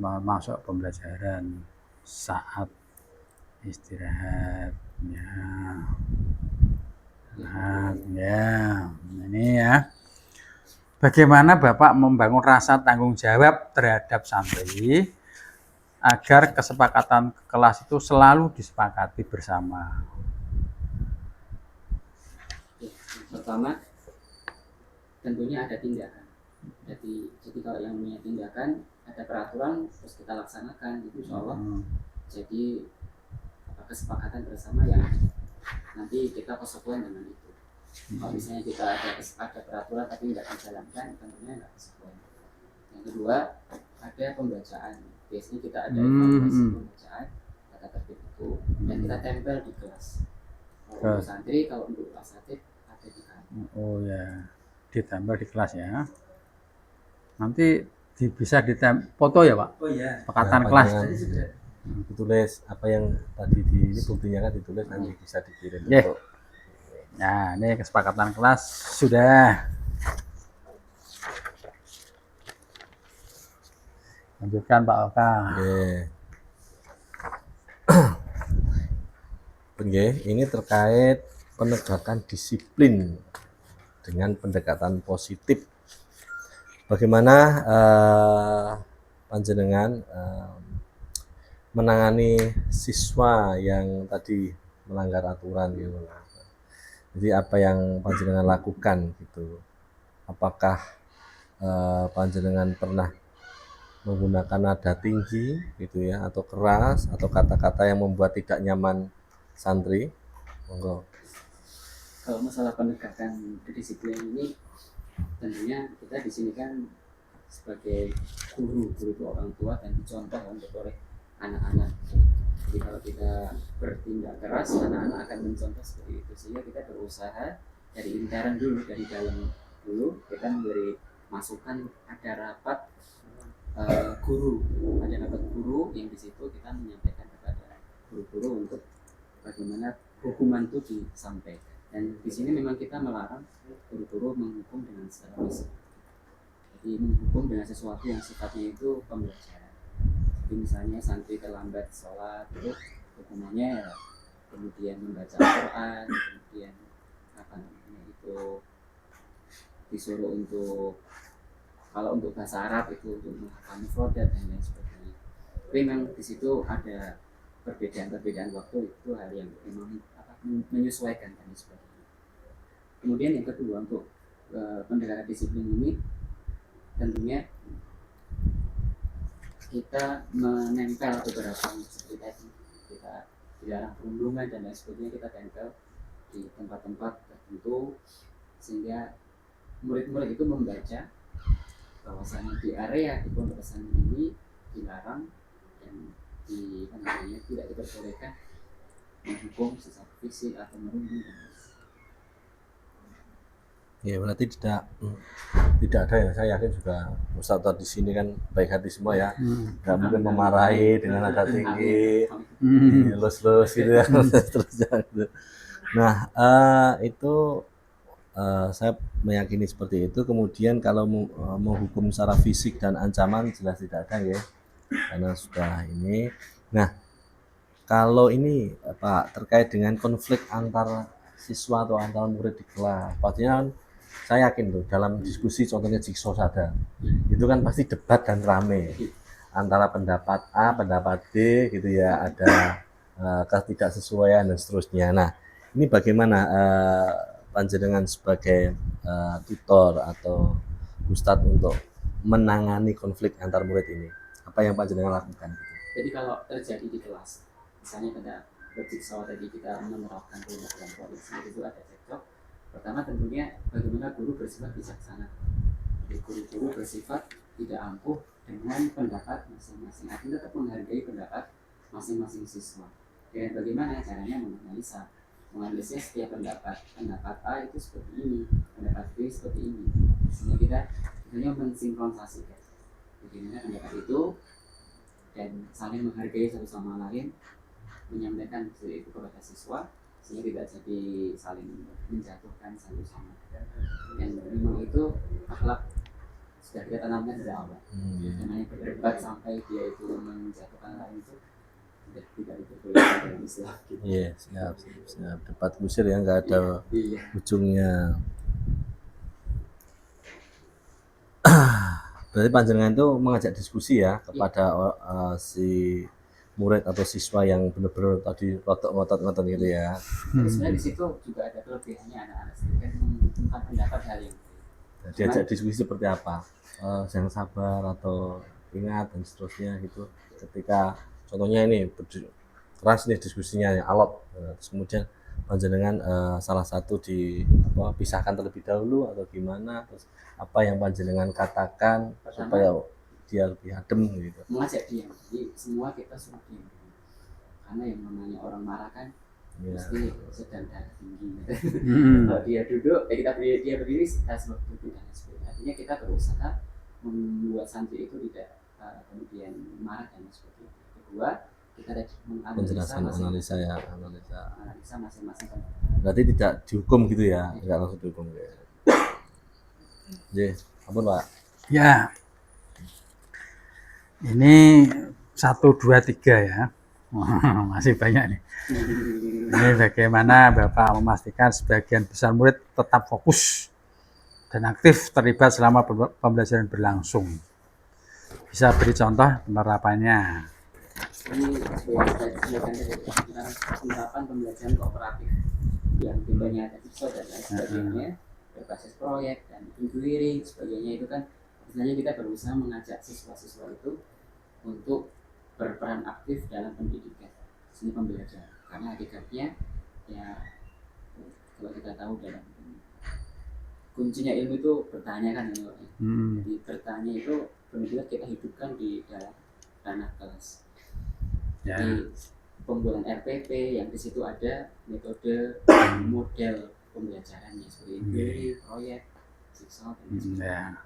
Masuk pembelajaran saat istirahat ini ya. Bagaimana Bapak membangun rasa tanggung jawab terhadap santri agar kesepakatan kelas itu selalu disepakati bersama? Pertama, tentunya ada tindakan. Jadi kalau yang punya tindakan ada peraturan terus kita laksanakan itu insya Allah jadi kesepakatan bersama yang nanti kita kesesuaian dengan itu. Kalau misalnya kita ada peraturan tapi tidak dijalankan tentunya nggak kesesuaian. Yang kedua ada pembacaan, biasanya kita ada evaluasi pembacaan kata tertib itu dan kita tempel di kelas. Kalau untuk santri, kalau untuk asatid ada di kantor. Oh ya, ditempel di kelas ya. Nanti bisa foto ya Pak? Oh iya. Pekatan Nah, kelas. Ditulis apa yang tadi ini buktinya kan ditulis nanti bisa dikirim Yeah. untuk. Nah, ini kesepakatan kelas sudah. Lanjutkan Pak Oka. Ini terkait penegakan disiplin dengan pendekatan positif. Bagaimana panjenengan menangani siswa yang tadi melanggar aturan gitu. Jadi apa yang panjenengan lakukan gitu? Apakah panjenengan pernah menggunakan nada tinggi gitu ya, atau keras, atau kata-kata yang membuat tidak nyaman santri? Monggo. Kalau masalah penegakan kedisiplinan ini tentunya kita di sini kan sebagai guru itu orang tua dan dicontoh untuk oleh anak-anak. Jadi kalau kita bertindak keras, anak-anak akan mencontoh seperti itu. Sehingga kita berusaha dari intaran dulu, dari dalam dulu kita memberi masukan. Ada rapat guru, ada rapat guru yang di situ kita menyampaikan kepada guru-guru untuk bagaimana hukuman itu disampaikan. Dan di sini memang kita melarang guru-guru menghukum dengan secara fisik. Jadi menghukum dengan sesuatu yang sifatnya itu pembelajaran. Jadi misalnya santri terlambat sholat, itu hukumannya ya kemudian membaca Al-Quran, kemudian itu disuruh untuk, kalau untuk bahasa Arab itu untuk menghafal mufradat dan lain sebagainya. Tapi memang di situ ada perbedaan waktu, itu hal yang memang menyesuaikan dan sebagainya. Kemudian yang kedua untuk pendekatan disiplin ini tentunya kita menempel beberapa seperti tadi, kita dilarang perundungan dan lain sebagainya, kita tempel di tempat-tempat tertentu sehingga murid-murid itu membaca bahwasanya di area di pondok pesantren ini dilarang dan tidak diperbolehkan menghukum secara fisik atau merundung. Ya berarti tidak ada ya, saya yakin juga Ustadz di sini kan baik hati semua ya, nggak mungkin memarahi dengan nada tinggi, lus-lus gitu ya, terusnya gitu. Nah itu saya meyakini seperti itu. Kemudian kalau menghukum secara fisik dan ancaman jelas tidak ada ya, karena sudah ini. Nah kalau ini Pak terkait dengan konflik antar siswa atau antar murid di kelas, pastinya saya yakin tuh dalam diskusi contohnya jigsaw sada itu kan pasti debat dan rame antara pendapat A, pendapat B gitu ya, ada ketidaksesuaian dan seterusnya. Nah ini bagaimana panjenengan sebagai tutor atau ustadz untuk menangani konflik antar murid ini, apa yang panjenengan lakukan gitu? Jadi kalau terjadi di kelas, misalnya pada berjigsaw tadi kita menerapkan kelompok itu ada cekcok. Pertama tentunya bagaimana guru bersifat bijaksana. Jadi guru-guru bersifat tidak ampuh dengan pendapat masing-masing. Artinya tetap menghargai pendapat masing-masing siswa. Dan bagaimana caranya menganalisnya setiap pendapat A itu seperti ini, pendapat B seperti ini. Sehingga kita tentunya mensinkronisasikan bagaimana pendapat itu dan saling menghargai satu sama lain, menyampaikan itu kepada siswa sehingga tidak jadi saling menjatuhkan satu sama lain. Dan memang itu akhlak sudah kita tanamkan dari awal. Namanya berdebat sampai dia itu menjatuhkan lain itu tidak diperbolehkan dalam Islam. Iya, siap. Debat kusir ya, nggak ada ujungnya. Berarti panjenengan itu mengajak diskusi ya kepada si murid atau siswa yang benar-benar tadi ngotot-ngotot gitu ya. Sebenarnya di situ juga ada kelebihannya anak-anak kan membutuhkan pendapat hal yang diajak diskusi seperti apa, jangan sabar atau ingat dan seterusnya gitu. Ketika contohnya ini keras nih diskusinya yang alot, terus kemudian panjenengan salah satu pisahkan terlebih dahulu atau gimana, terus apa yang panjenengan katakan supaya dia lebih adem gitu. Mengajak dia, jadi semua kita suruh diam, karena yang namanya orang marah kan pasti sedang darah tinggi gitu. Kalau dia duduk, kita dia berdiri, kita suruh duduk dan sebagainya. Artinya kita berusaha membuat santri itu tidak kemudian marah dan sebagainya. Kedua, kita penjelasan analisa masing-masing. Berarti tidak dihukum gitu ya, tidak langsung dihukum ya. Ampun Pak. Ya, ini 1, 2, 3 ya. Masih banyak nih. Ini bagaimana Bapak memastikan sebagian besar murid tetap fokus dan aktif terlibat selama pembelajaran berlangsung. Bisa beri contoh penerapannya. Ini penerapan pembelajaran kooperatif yang timbanya ada siswa dan lain sebagainya, berbasis proyek dan inquiry sebagainya. Itu kan sebenarnya kita berusaha mengajak siswa-siswa itu untuk berperan aktif dalam pendidikan seni pembelajaran, karena hakikatnya ya kalau kita tahu dalam kuncinya ilmu itu bertanya kan ya. Jadi bertanya itu benar-benar kita hidupkan di dalam ranah kelas. Jadi pembuatan RPP yang di situ ada metode model pembelajarannya seperti inquiry, proyek, jigsaw dan sebagainya.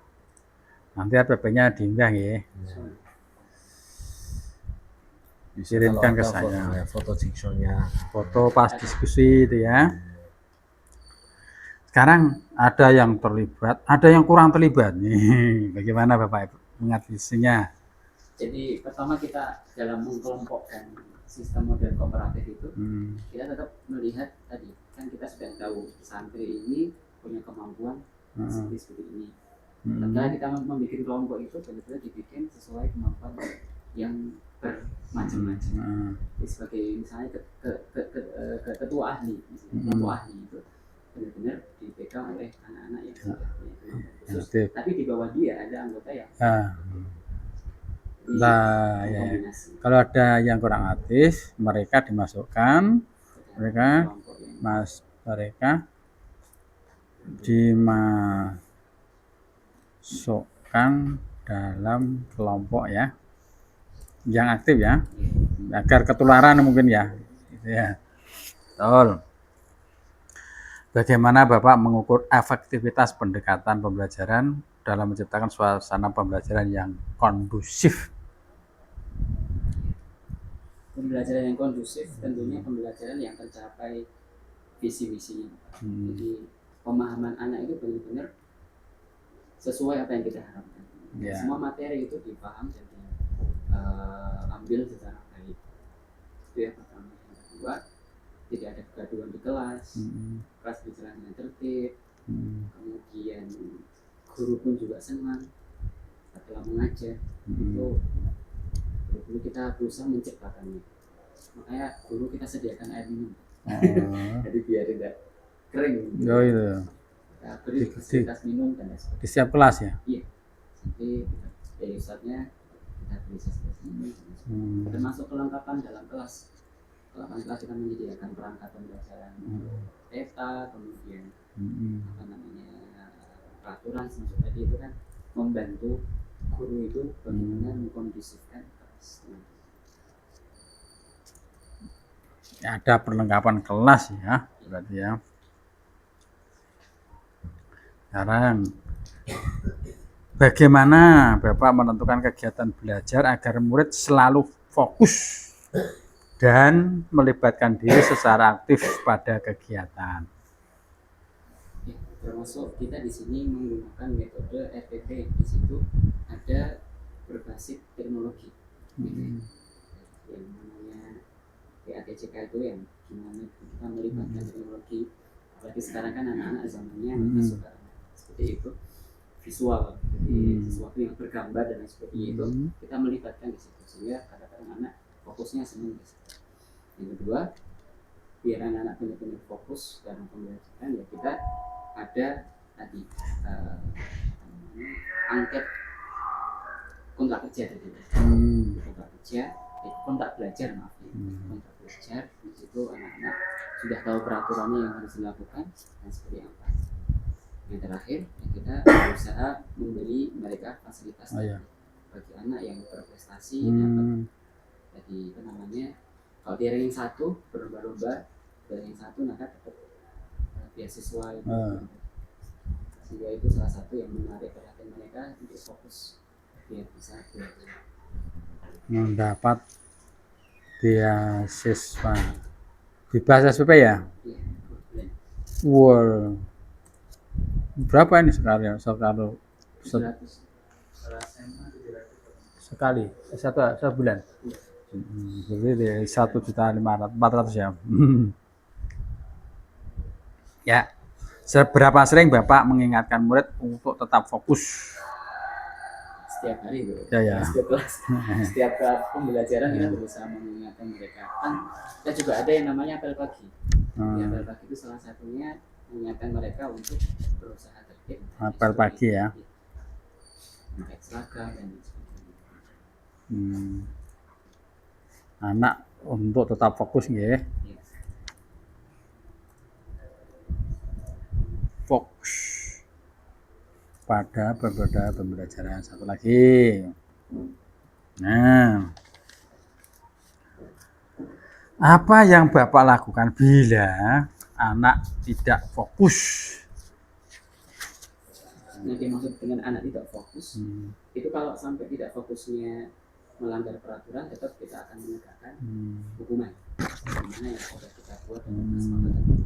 Nanti RPP-nya diunggah ya. Dikirimkan ke saya. Foto jigsawnya. Foto pas diskusi itu ya. Sekarang ada yang terlibat, ada yang kurang terlibat nih. Bagaimana Bapak Ibu mengatasinya? Jadi pertama kita dalam mengkelompokkan sistem model kooperatif itu, kita tetap melihat tadi kan kita sudah tahu santri ini punya kemampuan seperti ini. Setelah kita membuat kelompok itu benar-benar dibikin sesuai kemampuan yang bermacam-macam. Jadi sebagai misalnya ketua ahli, ketua ahli itu benar-benar dipegang oleh anak-anak yang sudah punya kemampuan khusus. Tapi di bawah dia ada anggota yang kalau ada yang kurang aktif, mereka dimasukkan, mereka dimasukkan dalam kelompok ya, yang aktif ya, agar ketularan mungkin ya, gitu ya. Betul. Bagaimana Bapak mengukur efektivitas pendekatan pembelajaran dalam menciptakan suasana pembelajaran yang kondusif? Pembelajaran yang kondusif tentunya pembelajaran yang tercapai visi-visinya. Jadi pemahaman anak itu benar-benar sesuai apa yang kita harapkan. Semua materi itu dipaham dan diambil secara baik. Itu yang pertama. Yang kedua, tidak ada kegaduhan di kelas, kelas berjalan dengan tertib, kemudian guru pun juga senang setelah mengajar. Itu dulu kita berusaha menciptakannya, makanya dulu kita sediakan air minum. Jadi biar tidak kering gitu. Kita beri fasilitas minum dan sebagainya di setiap kelas ya? Iya, nanti dari ustadznya kita beri fasilitas minum termasuk kelengkapan dalam kelas. Kelengkapan kelas kita menyediakan perangkat pembelajaran peta, kemudian peraturan semacam tadi itu kan membantu guru itu bagaimana mengkondisifkan kelas. Ada perlengkapan kelas ya, berarti ya. Sekarang bagaimana Bapak menentukan kegiatan belajar agar murid selalu fokus dan melibatkan diri secara aktif pada kegiatan? Ya, termasuk kita di sini menggunakan metode RPP. Di situ ada berbasis teknologi. Yang namanya PATCK itu yang gimana kita melibatkan teknologi. Apalagi sekarang kan anak-anak zamannya suka seperti itu, visual, jadi sesuatu yang bergambar dan seperti itu, kita melibatkan di situ sehingga kadang-kadang anak fokusnya senang di situ. Yang kedua, biar anak-anak benar-benar fokus dalam pembelajaran, ya kita ada tadi angket kontrak kerja tadi. Kontrak kerja, kontrak belajar maaf ya. Kontrak belajar di situ anak-anak sudah tahu peraturannya yang harus dilakukan dan seperti apa. Yang terakhir kita berusaha memberi mereka fasilitas bagi anak yang berprestasi dapat jadi apa namanya kalau di ranking 1 berlomba-lomba ranking 1 maka dapat beasiswa itu. Sehingga itu salah satu yang menarik perhatian mereka untuk fokus biar bisa belajar mendapat beasiswa bebas SPP ya. Iya, Wow, berapa ini sekali sekali satu bulan? Jadi dari 1.500.400 ya. Ya, seberapa sering Bapak mengingatkan murid untuk tetap fokus? setiap hari itu Ya. setiap kelas setiap pembelajaran kita berusaha mengingatkan mereka kan kita juga ada yang namanya apel pagi. Apel pagi itu salah satunya mengingatkan mereka untuk berusaha tertib. Apel pagi ya. Memakai seragam dan sebagainya. Anak untuk tetap fokus ya. Fokus pada pembelajaran. Satu lagi. Nah, apa yang Bapak lakukan bila anak tidak fokus? Yang dimaksud dengan anak tidak fokus itu kalau sampai tidak fokusnya melanggar peraturan tetap kita akan menegakkan hukuman yang sudah kita buat dalam kesepakatan.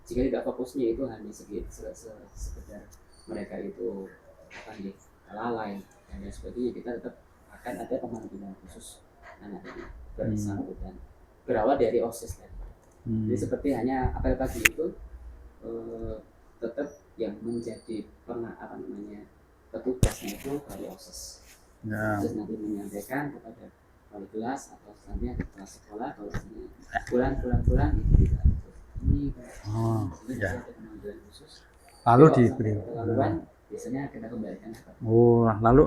Jika tidak fokusnya itu hanya sekedar mereka itu akan lalai dan lain sebagainya, kita tetap akan ada pemanggilan khusus anak ini bersangkutan berawal dari OSIS tadi. Jadi seperti hanya apel pagi itu tetap yang menjadi petugasnya itu dari OSIS. Terus nanti menyampaikan kepada wali kelas atau selanjutnya ke kelas sekolah kalau bulan itu tidak ini ada pemanggilan khusus. Lalu diberi. Biasanya kita kembalikan. Lalu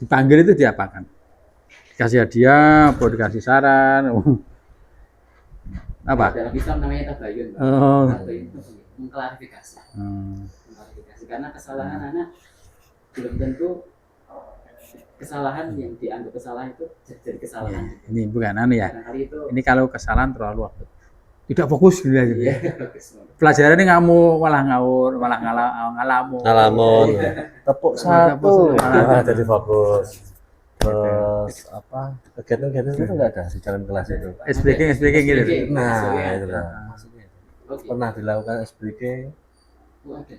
dipanggil itu diapakan? Dikasih hadiah, atau dikasih saran? Apa? Dalam Islam namanya tabayun. Tabayun itu mengklarifikasi. Karena kesalahan anak belum tentu kesalahan yang dianggap kesalahan itu jadi kesalahan. Ini bukan ya. Itu, ini kalau kesalahan terlalu tidak fokus gitu ya. Pelajaran ini malah ngawur, malah ngalamun. Tepuk satu malah jadi fokus. Terus apa? Kegiatan itu enggak ada di dalam kelas itu. Speaking gitu. Nah, itu lah. Maksudnya pernah dilakukan speaking? Ada.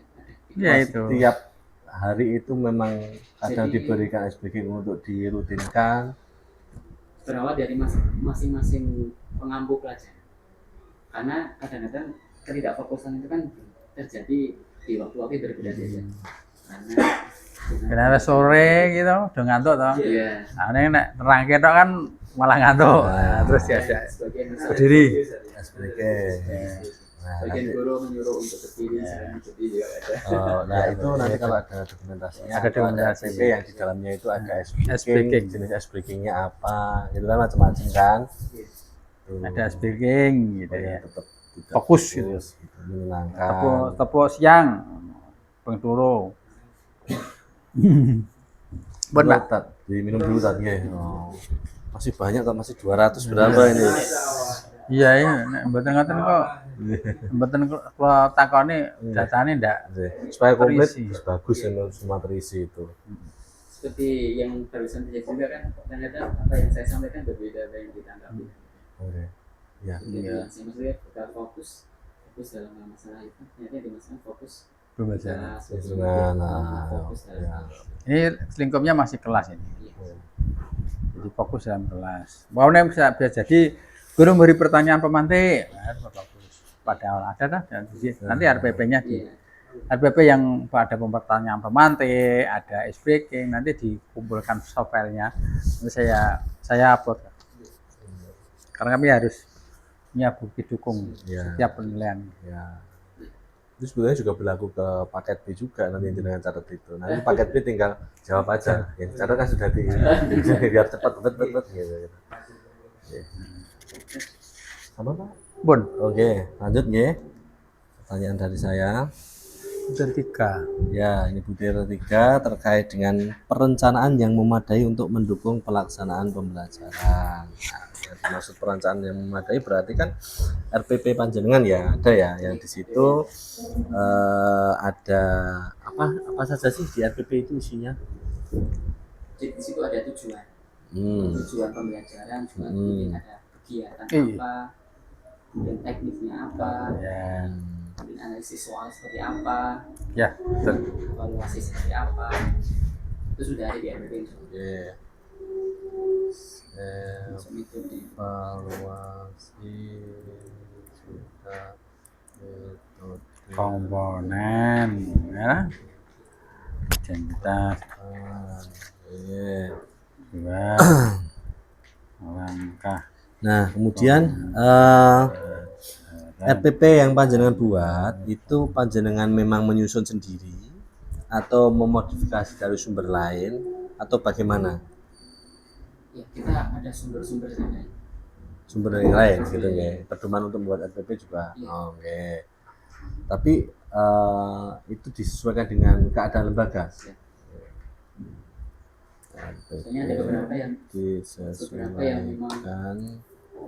Ya itu. Tiap hari itu memang kadang diberikan speaking untuk dirutinkan. Berawal dari masing-masing pengampu pelajaran. Karena kadang-kadang ketidakfokusan itu kan terjadi di waktu-waktu berbeda-beda. Karena sore gitu, udah ngantuk toh. Iya. Nah, ini nek terang ketok kan malah ngantuk. Terus ya berdiri. Bagian guru menyuruh untuk berdiri, juga ada. Nah itu nanti kalau ada dokumentasinya, ada dokumentasi yang di dalamnya itu ada speaking, jenis speakingnya apa, itu kan macam-macam kan. Ada speaking gitu ya. Fokus gitu, menyenangkan. Tepuk siang, pengturu. Benar, diminum dulu tadi ya. Masih banyak kok, masih 200 berapa ini? Iya, mboten ngoten kok. Mboten kula takoni datane ndak. Supaya komplit bagus semua terisi itu. Seperti yang barusan terjadi juga kan, ternyata apa yang saya sampaikan berbeda dari yang ditanggapi. Oke. Ya. Saya maksudnya kita fokus dalam masalah itu, ternyata di masalah fokus pembelajaran. Ini lingkupnya masih kelas ini. Jadi fokus dalam kelas. Maunya bisa jadi guru memberi pertanyaan pemantik, pada ada nanti RPP-nya di RPP yang ada pertanyaan pemantik, ada speaking, nanti dikumpulkan software-nya, nanti saya upload. Karena kami harus punya bukti dukung setiap penilaian. Itu sebetulnya juga berlaku ke paket B juga nanti dengan catat itu. Nanti paket B tinggal jawab aja. Yang catat kan sudah di biar cepat bet gitu. Oke. Apa Pak? Bun, Oke, lanjut nggih. Pertanyaan dari saya. butir 3. Ya, ini butir 3 terkait dengan perencanaan yang memadai untuk mendukung pelaksanaan pembelajaran. Nah, yang dimaksud perencanaan yang memadai berarti kan RPP panjenengan ya, ada ya, yang di situ ada apa saja sih di RPP itu isinya? Jadi di situ ada tujuan tujuan pembelajaran juga, kemudian ada kegiatan apa, kemudian tekniknya apa, Ya, kemudian analisis soal seperti apa, ya, betul. evaluasi seperti apa, itu sudah ada di RPP. Oke. Metode. Evaluasi sudah metode Komponen, ya. Identitas, Oke. 2. Langkah. Nah, kemudian RPP yang panjenengan buat itu panjenengan memang menyusun sendiri atau memodifikasi dari sumber lain atau bagaimana? Ya, kita ada sumber-sumber saja. Sumber yang lain gitu ya. Pedoman untuk membuat RPP juga. Iya. Oke. Tapi itu disesuaikan dengan keadaan lembaga. Ya. Soalnya ada beberapa yang Disesuaikan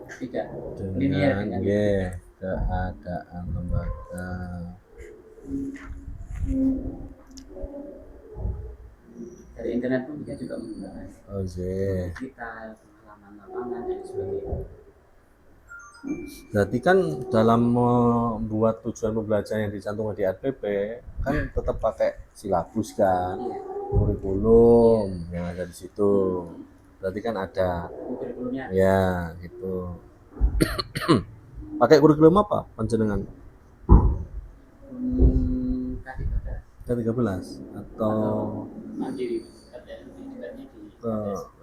tidak linear dengan dengan keadaan lembaga. dari internet pun kita juga menggunakan Oke. kita pengalaman lapangan dan sebagainya. Berarti kan dalam membuat tujuan pembelajaran yang dicantumkan di RPP kan tetap pakai silabus kan, Iya, kurikulum yang ada di situ. Berarti kan ada kurikulumnya ya gitu. Pakai kurikulum apa panjenengan? K13 atau mandiri ada pendidikannya di ke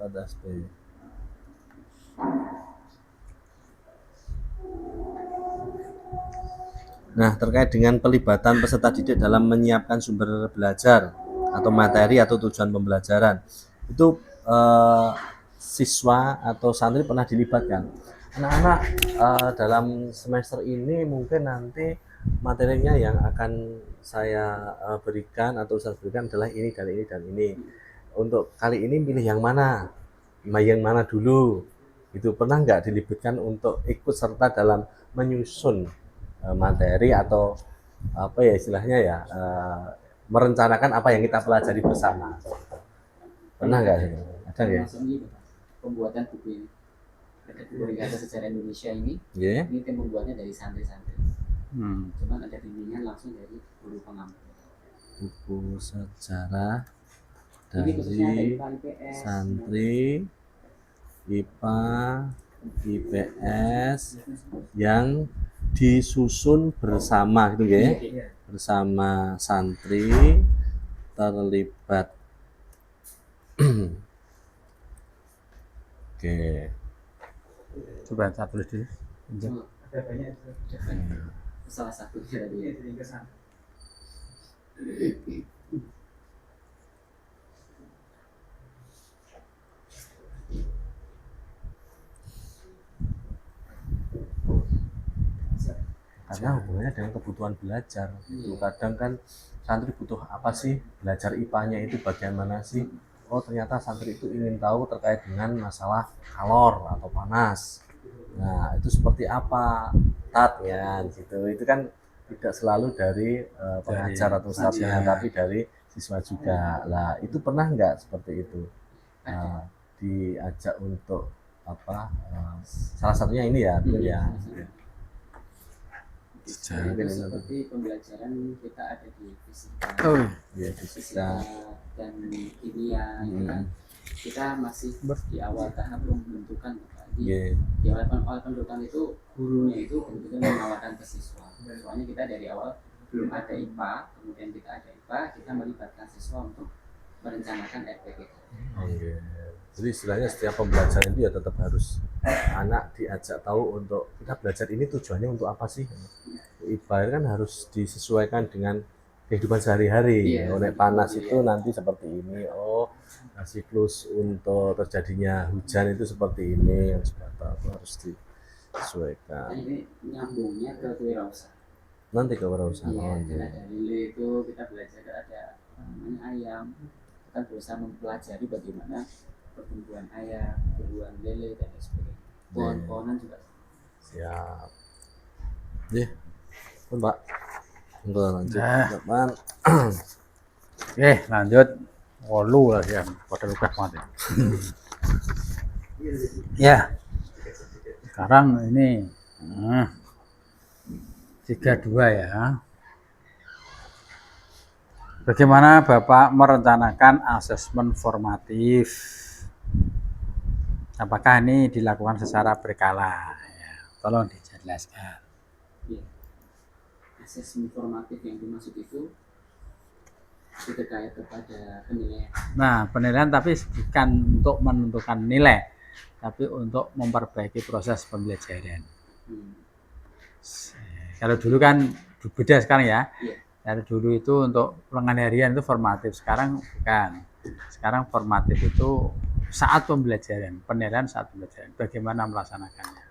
atas B. Nah, terkait dengan pelibatan peserta didik dalam menyiapkan sumber belajar atau materi atau tujuan pembelajaran, itu siswa atau santri pernah dilibatkan. Anak-anak dalam semester ini mungkin nanti materinya yang akan saya berikan atau saya berikan adalah ini dan ini dan ini. Untuk kali ini pilih yang mana? Yang mana dulu? Itu pernah nggak dilibatkan untuk ikut serta dalam menyusun materi atau apa ya istilahnya ya merencanakan apa yang kita pelajari bersama. Pernah nggak sih? Ada nggak? termasuk ini pembuatan buku ini. Ada buku Ringkasan Sejarah Indonesia ini. Yeah. Ini tim membuatnya dari santri-santri. Cuman ada bimbingan langsung dari guru pengampu. Buku sejarah Ini khususnya ada dari IPA, IPS, santri IPA IPS yang disusun bersama gitu ya, Iya. bersama santri terlibat. Oke. Coba saya tulis dulu. Ada banyak itu. Salah satunya tadi. Karena hubungannya dengan kebutuhan belajar gitu. Kadang kan santri butuh apa sih, belajar IPA-nya itu bagian mana sih? Oh ternyata santri itu ingin tahu terkait dengan masalah kalor atau panas. Nah itu seperti apa tatnya gitu. Itu kan tidak selalu dari pengajar atau ustadznya, tapi dari siswa juga. Lah itu pernah nggak seperti itu? Diajak untuk apa? Salah satunya ini ya, betul ya. Itu seperti pembelajaran kita ada di fisika, Ya, fisika dan kimia, kan? Kita masih di awal tahap pembentukan. Di awal pembentukan itu gurunya itu benar-benar menawarkan ke siswa. Soalnya kita dari awal belum ada IPA, kemudian kita ada IPA, kita melibatkan siswa untuk merencanakan RPP. Oke. Jadi istilahnya setiap pembelajaran itu ya tetap harus anak diajak tahu untuk kita belajar ini tujuannya untuk apa sih? Ibarat kan harus disesuaikan dengan kehidupan sehari-hari. Iya. Oleh panas itu nanti seperti ini. Oh, siklus untuk terjadinya hujan itu seperti ini. Yang harus disesuaikan. Nah, ini nyambungnya ke kewirausahaan. Nanti ke perusahaan. Iya, dan ada lele itu kita belajar ada namanya ayam. Kita berusaha mempelajari bagaimana pertumbuhan ayam, pertumbuhan lele dan lain sebagainya. Pohon-pohonan juga. Siap. Ya, pun Pak. Untuk lanjut Nah. depan. Oke, lanjut. Wolu lah ya, pada luka mati. Ya. Sekarang ini 32 ya. Bagaimana Bapak merencanakan asesmen formatif? Apakah ini dilakukan secara berkala? Ya, tolong dijelaskan. Iya. Asesmen formatif yang dimaksud itu terkait kepada penilaian. Nah, penilaian tapi bukan untuk menentukan nilai, tapi untuk memperbaiki proses pembelajaran. Kalau dulu kan beda sekarang ya. Iya. Dari dulu itu untuk ulangan harian itu formatif, sekarang bukan. Sekarang formatif itu saat pembelajaran, penilaian saat pembelajaran. Bagaimana melaksanakannya?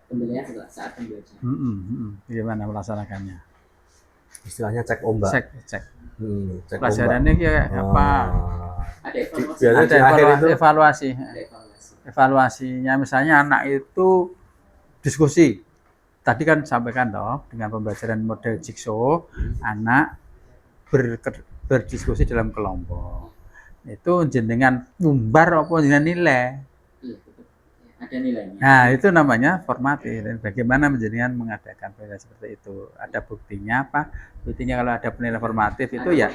Penilaian setelah saat pembelajaran. Bagaimana melaksanakannya? Istilahnya cek ombak. Cek. Cek Pelajarannya kayak apa? Ada evaluasi. Biasanya Ada di akhir itu evaluasi. Ada evaluasi. Evaluasinya misalnya anak itu diskusi. Tadi kan sampaikan toh dengan pembelajaran model jigsaw, anak berdiskusi dalam kelompok. Itu jenengan umbar apa dengan nilai. Iya, betul. Ada nilainya. Nah, itu namanya formatif. Dan bagaimana menjadikan mengadakan penilaian seperti itu? Ada buktinya apa? Buktinya kalau ada penilaian formatif itu ya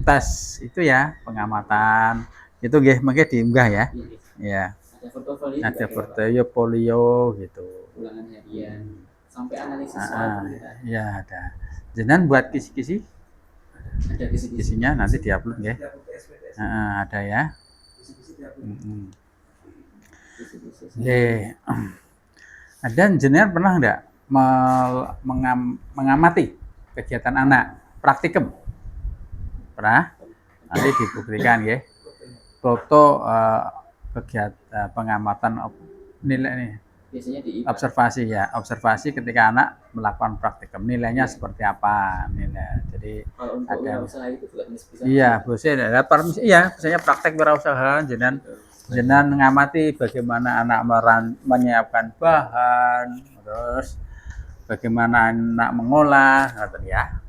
tes itu ya, pengamatan. Itu nggih mengke diunggah ya. Ya. Ada portofolio. Ada portofolio gitu. Ulangan harian. Sampai analisis soal pembelajaran. Ya ada. Jenengan buat kisi-kisi? Ada kisi-kisi. Kisinya nanti diupload nggih. Ada ya. Dan jenengan pernah enggak mengamati kegiatan anak praktikum? Pernah? Nanti dibuktikan ya. Foto kegiatan pengamatan nilai nih. Biasanya di Observasi ya, observasi ketika anak melakukan praktikum nilainya seperti apa nilai. Jadi kalau untuk ada wirausaha itu juga bisa. iya, biasanya ada permisi, iya, biasanya praktek wirausaha jenengan mengamati bagaimana anak menyiapkan bahan, terus bagaimana anak mengolah, gitu ya.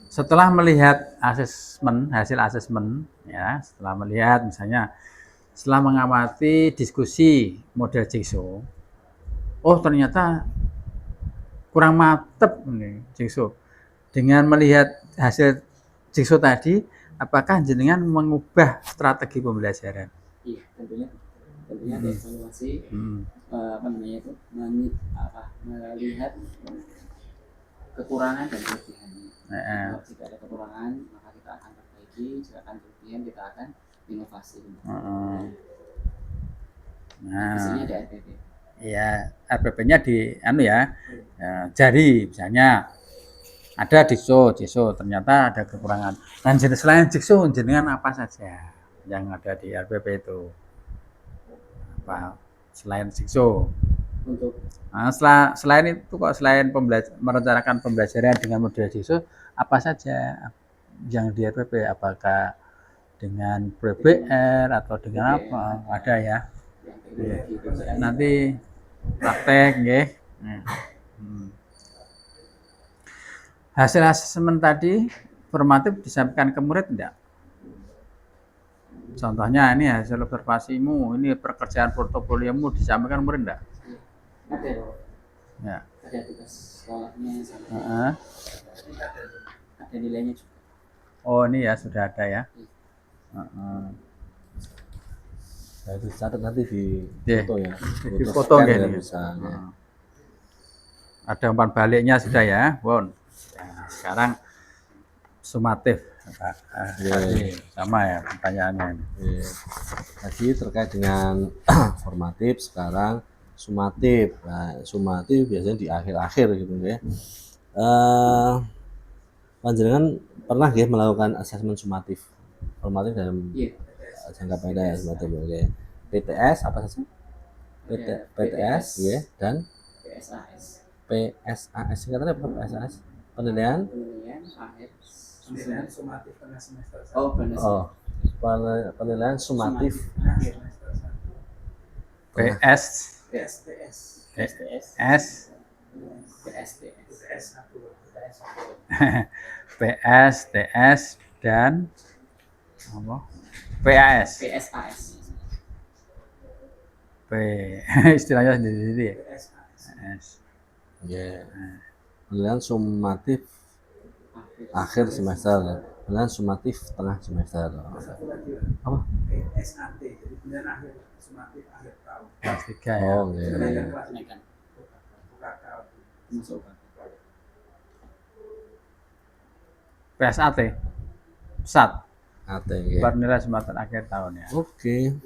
Setelah melihat hasil asesmen ya, setelah melihat misalnya setelah mengamati diskusi model jigsaw, oh ternyata kurang mantep nih jigsaw. Dengan melihat hasil jigsaw tadi, apakah jenengan mengubah strategi pembelajaran? Iya, tentunya ada evaluasi. Apa namanya itu melihat kekurangan dan kelebihannya. Jika ada kekurangan, maka kita akan perbaiki. Jika ada kelebihan, kita akan inovasi. Biasanya ada RPP. Ya, RPP-nya di jari misalnya ada jigsaw ternyata ada kekurangan. Dan jenis lain jigsaw jenengan apa saja yang ada di RPP itu? Apa selain jigsaw? Untuk selain itu kok selain merencanakan pembelajaran dengan model jigsaw apa saja yang di RPP? Apakah dengan PBR atau dengan apa? Ada ya. Nanti praktek nggih. Hasil asesmen tadi formatif disampaikan ke murid enggak? Contohnya ini hasil observasimu, ini pekerjaan portofoliomu disampaikan ke murid enggak? ada. Ya. Ada tugas sekolahnya sampai ada nilainya juga. Oh, ini ya sudah ada ya. Nah, itu catat nanti di foto ya. Di foto scan nggih ya ini. bisa. Ya. Ada umpan baliknya sudah ya, Bon. Nah, sekarang sumatif. Iya. Tadi sama ya pertanyaannya ini. Iya. Tadi terkait dengan formatif, sekarang sumatif. Nah, sumatif biasanya di akhir-akhir gitu ya. Panjenengan pernah ya melakukan asesmen sumatif formatif dalam Iya. jangka pendek sumatif, oke. PTS apa saja? PTS ya, dan PSAS. PSAS singkatannya apa? PSAS penilaian Penilaian akhir Penilaian sumatif tengah semester satu. Oh, benar. oh penilaian sumatif Akhir semester satu. PS, PSTS. STS S, PSTS. PSTS 1. PS, TS, dan apa? PAS. PSAS. P istilahnya sendiri-sendiri ya. PSAS. S. ya. Penilaian sumatif Akhir. akhir semester, penilaian sumatif tengah semester. Satu lagi. Apa? PSAT. Jadi penilaian akhir sumatif akhir tahun. Kelas 3 ya. Oh iya. Kenaikan kelas kenaikan UKK. Masuk. PSAT. SAT. AT ya. Penilaian semester akhir tahun ya. Oke.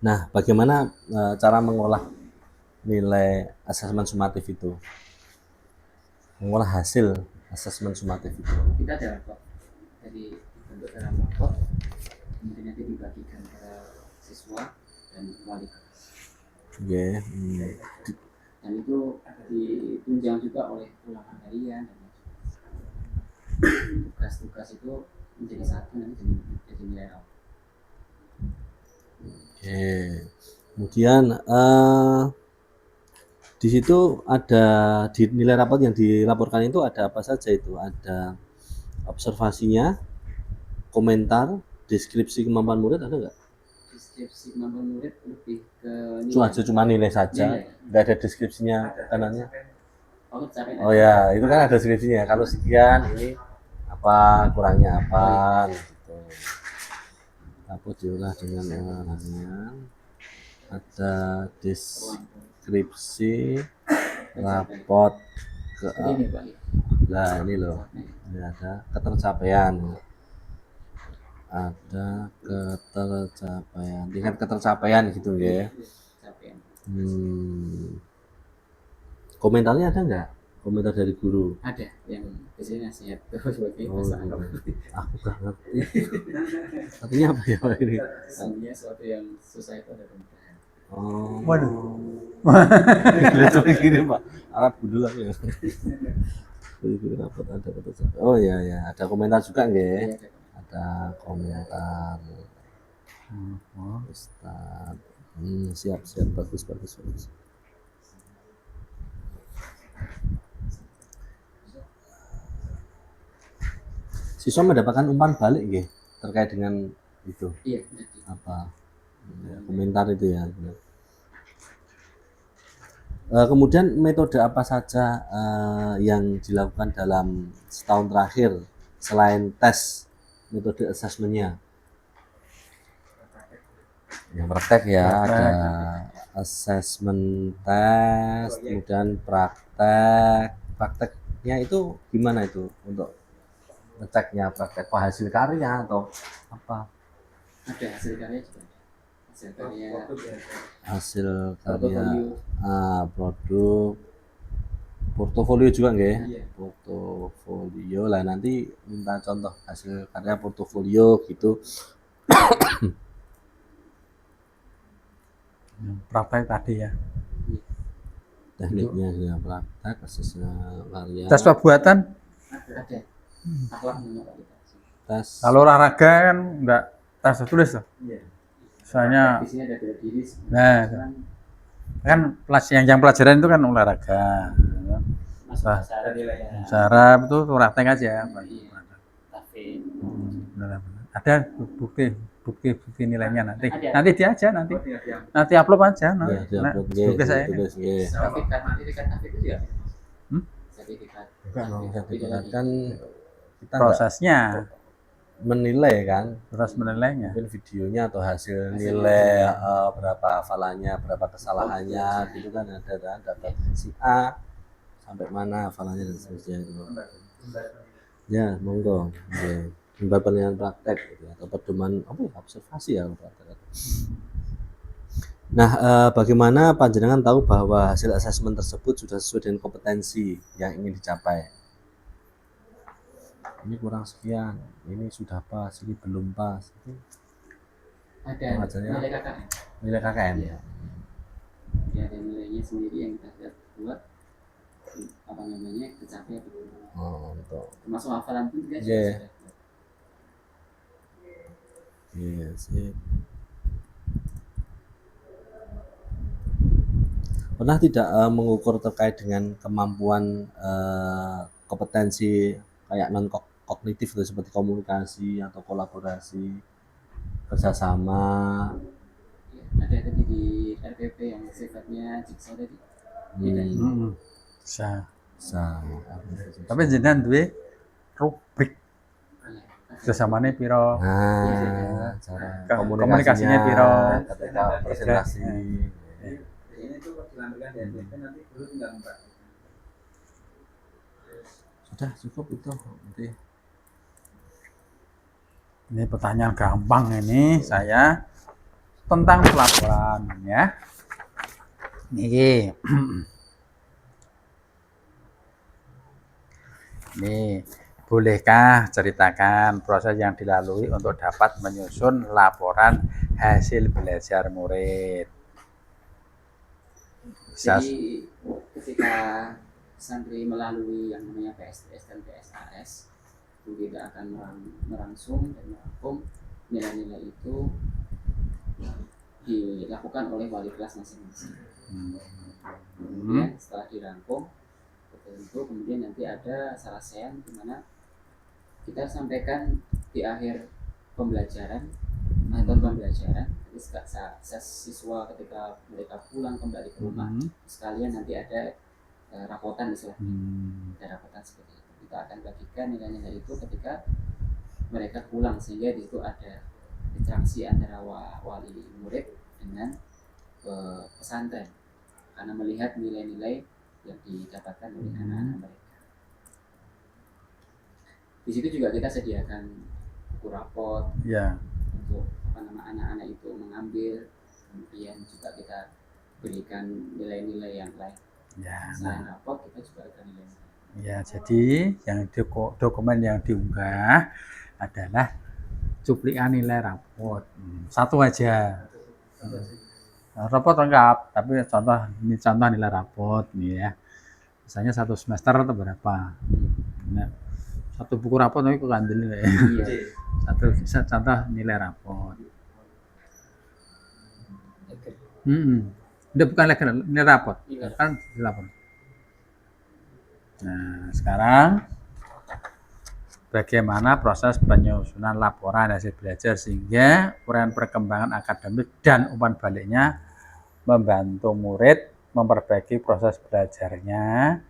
Nah, bagaimana cara mengolah nilai asesmen sumatif itu? Mengolah hasil asesmen sumatif itu. Kita ada rapot dari dibentuk dalam rapot, kemudian nanti dibagikan ke siswa dan wali kelas. Oke. Dan itu ditunjang juga oleh ulangan harian dan tugas-tugas itu menjadi satu nanti jadi nilai rapot. Oke. Kemudian di situ ada di nilai rapot yang dilaporkan itu ada apa saja itu? Ada observasinya, komentar, deskripsi kemampuan murid ada nggak? Deskripsi kemampuan murid lebih ke Cuma nilai saja, Nilai. nggak ada deskripsinya kanannya. Oh, capek. Oh ya, itu kan ada deskripsinya. Kalau sekian ini apa, kurangnya apa gitu. Rapot diolah dengan harian. Ada deskripsi rapot ke Ini Pak. nah ini loh. Ini ada ketercapaian. Ada ketercapaian. Tingkat ketercapaian gitu ya. Capek. Komentarnya ada nggak? Komentar dari guru? Ada yang biasanya nasihat terus sebagai Oh, pasangan. aku nggak ngerti. Artinya apa ya Pak ini? Sebenarnya sesuatu yang susah itu ada kemudahan. Oh. Waduh. Lihat gini Pak. Arab gudul aku ya. Jadi rapot ada ketercapaian. Oh iya ya, ada komentar juga nggak? Iya, ada. Ada komentar. Ustaz. Siap bagus. Siswa mendapatkan umpan balik nggih terkait dengan itu Iya, jadi apa ya, komentar itu ya. Kemudian metode apa saja yang dilakukan dalam setahun terakhir selain tes metode asesmennya? Yang praktek ya, ada assessment test, kemudian prakteknya itu gimana itu untuk ngeceknya, praktek hasil karya atau apa? ada hasil karya juga. Hasil karya Hasil karya portofolio. produk portofolio juga nggak ya? Iya. Portofolio lah, nanti minta contoh hasil karya portofolio gitu. Praktek tadi ya. Tekniknya ya praktek, asesnya karya, Tes pembuatan. Ada. Akhlak menurut kita. tes. Kalau olahraga kan enggak tes tulis tuh. Iya. Misalnya Di sini ada bela diri. Nah, kan yang pelajaran itu kan olahraga. masuk Wah. syarat Sarap itu praktek aja. Iya. tapi Benar-benar. Ada bukti nilainya nanti. Ada. Nanti dia aja nanti. Nanti upload aja. Ya, diupload nggih, tugas saya. ditulis nggih. Sertifikat aktif itu juga. Hmm? Sertifikat. Bukan aktif. sertifikat kan kita nggak Prosesnya, menilai kan, terus menilainya. mungkin videonya atau hasil nilai berapa hafalannya, berapa kesalahannya gitu kan, ada kan, dapat si A sampai mana hafalannya dan seterusnya itu. Ya, monggo. Ya. Membuat penilaian praktek gitu, atau pedoman apa ya, observasi ya praktek. Nah, bagaimana panjenengan tahu bahwa hasil asesmen tersebut sudah sesuai dengan kompetensi yang ingin dicapai? Ini kurang sekian, ini sudah pas, ini belum pas. Ada Pengajarnya nilai KKM. nilai KKM ya. Ya, ada nilainya sendiri yang kita buat apa namanya tercapai atau belum. Oh, untuk Termasuk hafalan pun juga Iya. sudah. iya sih. Pernah tidak mengukur terkait dengan kemampuan kompetensi kayak non kognitif itu seperti komunikasi atau kolaborasi, kerjasama? Ya, ada tadi di RPP yang sifatnya jigsaw tadi. Iya, Hmm, Bisa. bisa. Tapi jenengan duwe rubrik kerjasamane piro? Nah, cara Komunikasinya piro? ketika presentasi. Ini tuh dilampirkan di NPP nanti guru tinggal memperhatikan. Sudah cukup itu nanti. Ini pertanyaan gampang ini saya tentang pelaporan ya. Nih. Nih, bolehkah ceritakan proses yang dilalui untuk dapat menyusun laporan hasil belajar murid? Bisa. Jadi ketika santri melalui yang namanya PSTS dan PSAS itu kita akan merangsung dan merangkum nilai-nilai itu dilakukan oleh wali kelas masing-masing. Kemudian setelah dirangkum tentu kemudian nanti ada sarasehan di mana kita sampaikan di akhir pembelajaran atau pembelajaran. Jadi siswa ketika mereka pulang kembali ke rumah sekalian nanti ada rapotan istilahnya. Ada rapotan seperti itu. Kita akan bagikan nilai-nilai itu ketika mereka pulang sehingga di situ ada interaksi antara wali murid dengan pesantren karena melihat nilai-nilai yang didapatkan oleh anak-anak mereka. Di situ juga kita sediakan buku rapot Ya. untuk anak-anak itu mengambil, kemudian juga kita berikan nilai-nilai yang lain. Ya, Selain rapot kita juga ada nilai-nilai. ya, jadi yang dokumen yang diunggah adalah cuplikan nilai raport. Satu aja. Raport lengkap, tapi ini contoh nilai raport nih ya. Misalnya satu semester atau berapa. Nah, satu buku raport tapi kok kandil ya. Iya. Contoh nilai raport. Udah bukan lagi nilai raport, kan lapor. Nah, sekarang bagaimana proses penyusunan laporan hasil belajar sehingga uraian perkembangan akademik dan umpan baliknya membantu murid memperbaiki proses belajarnya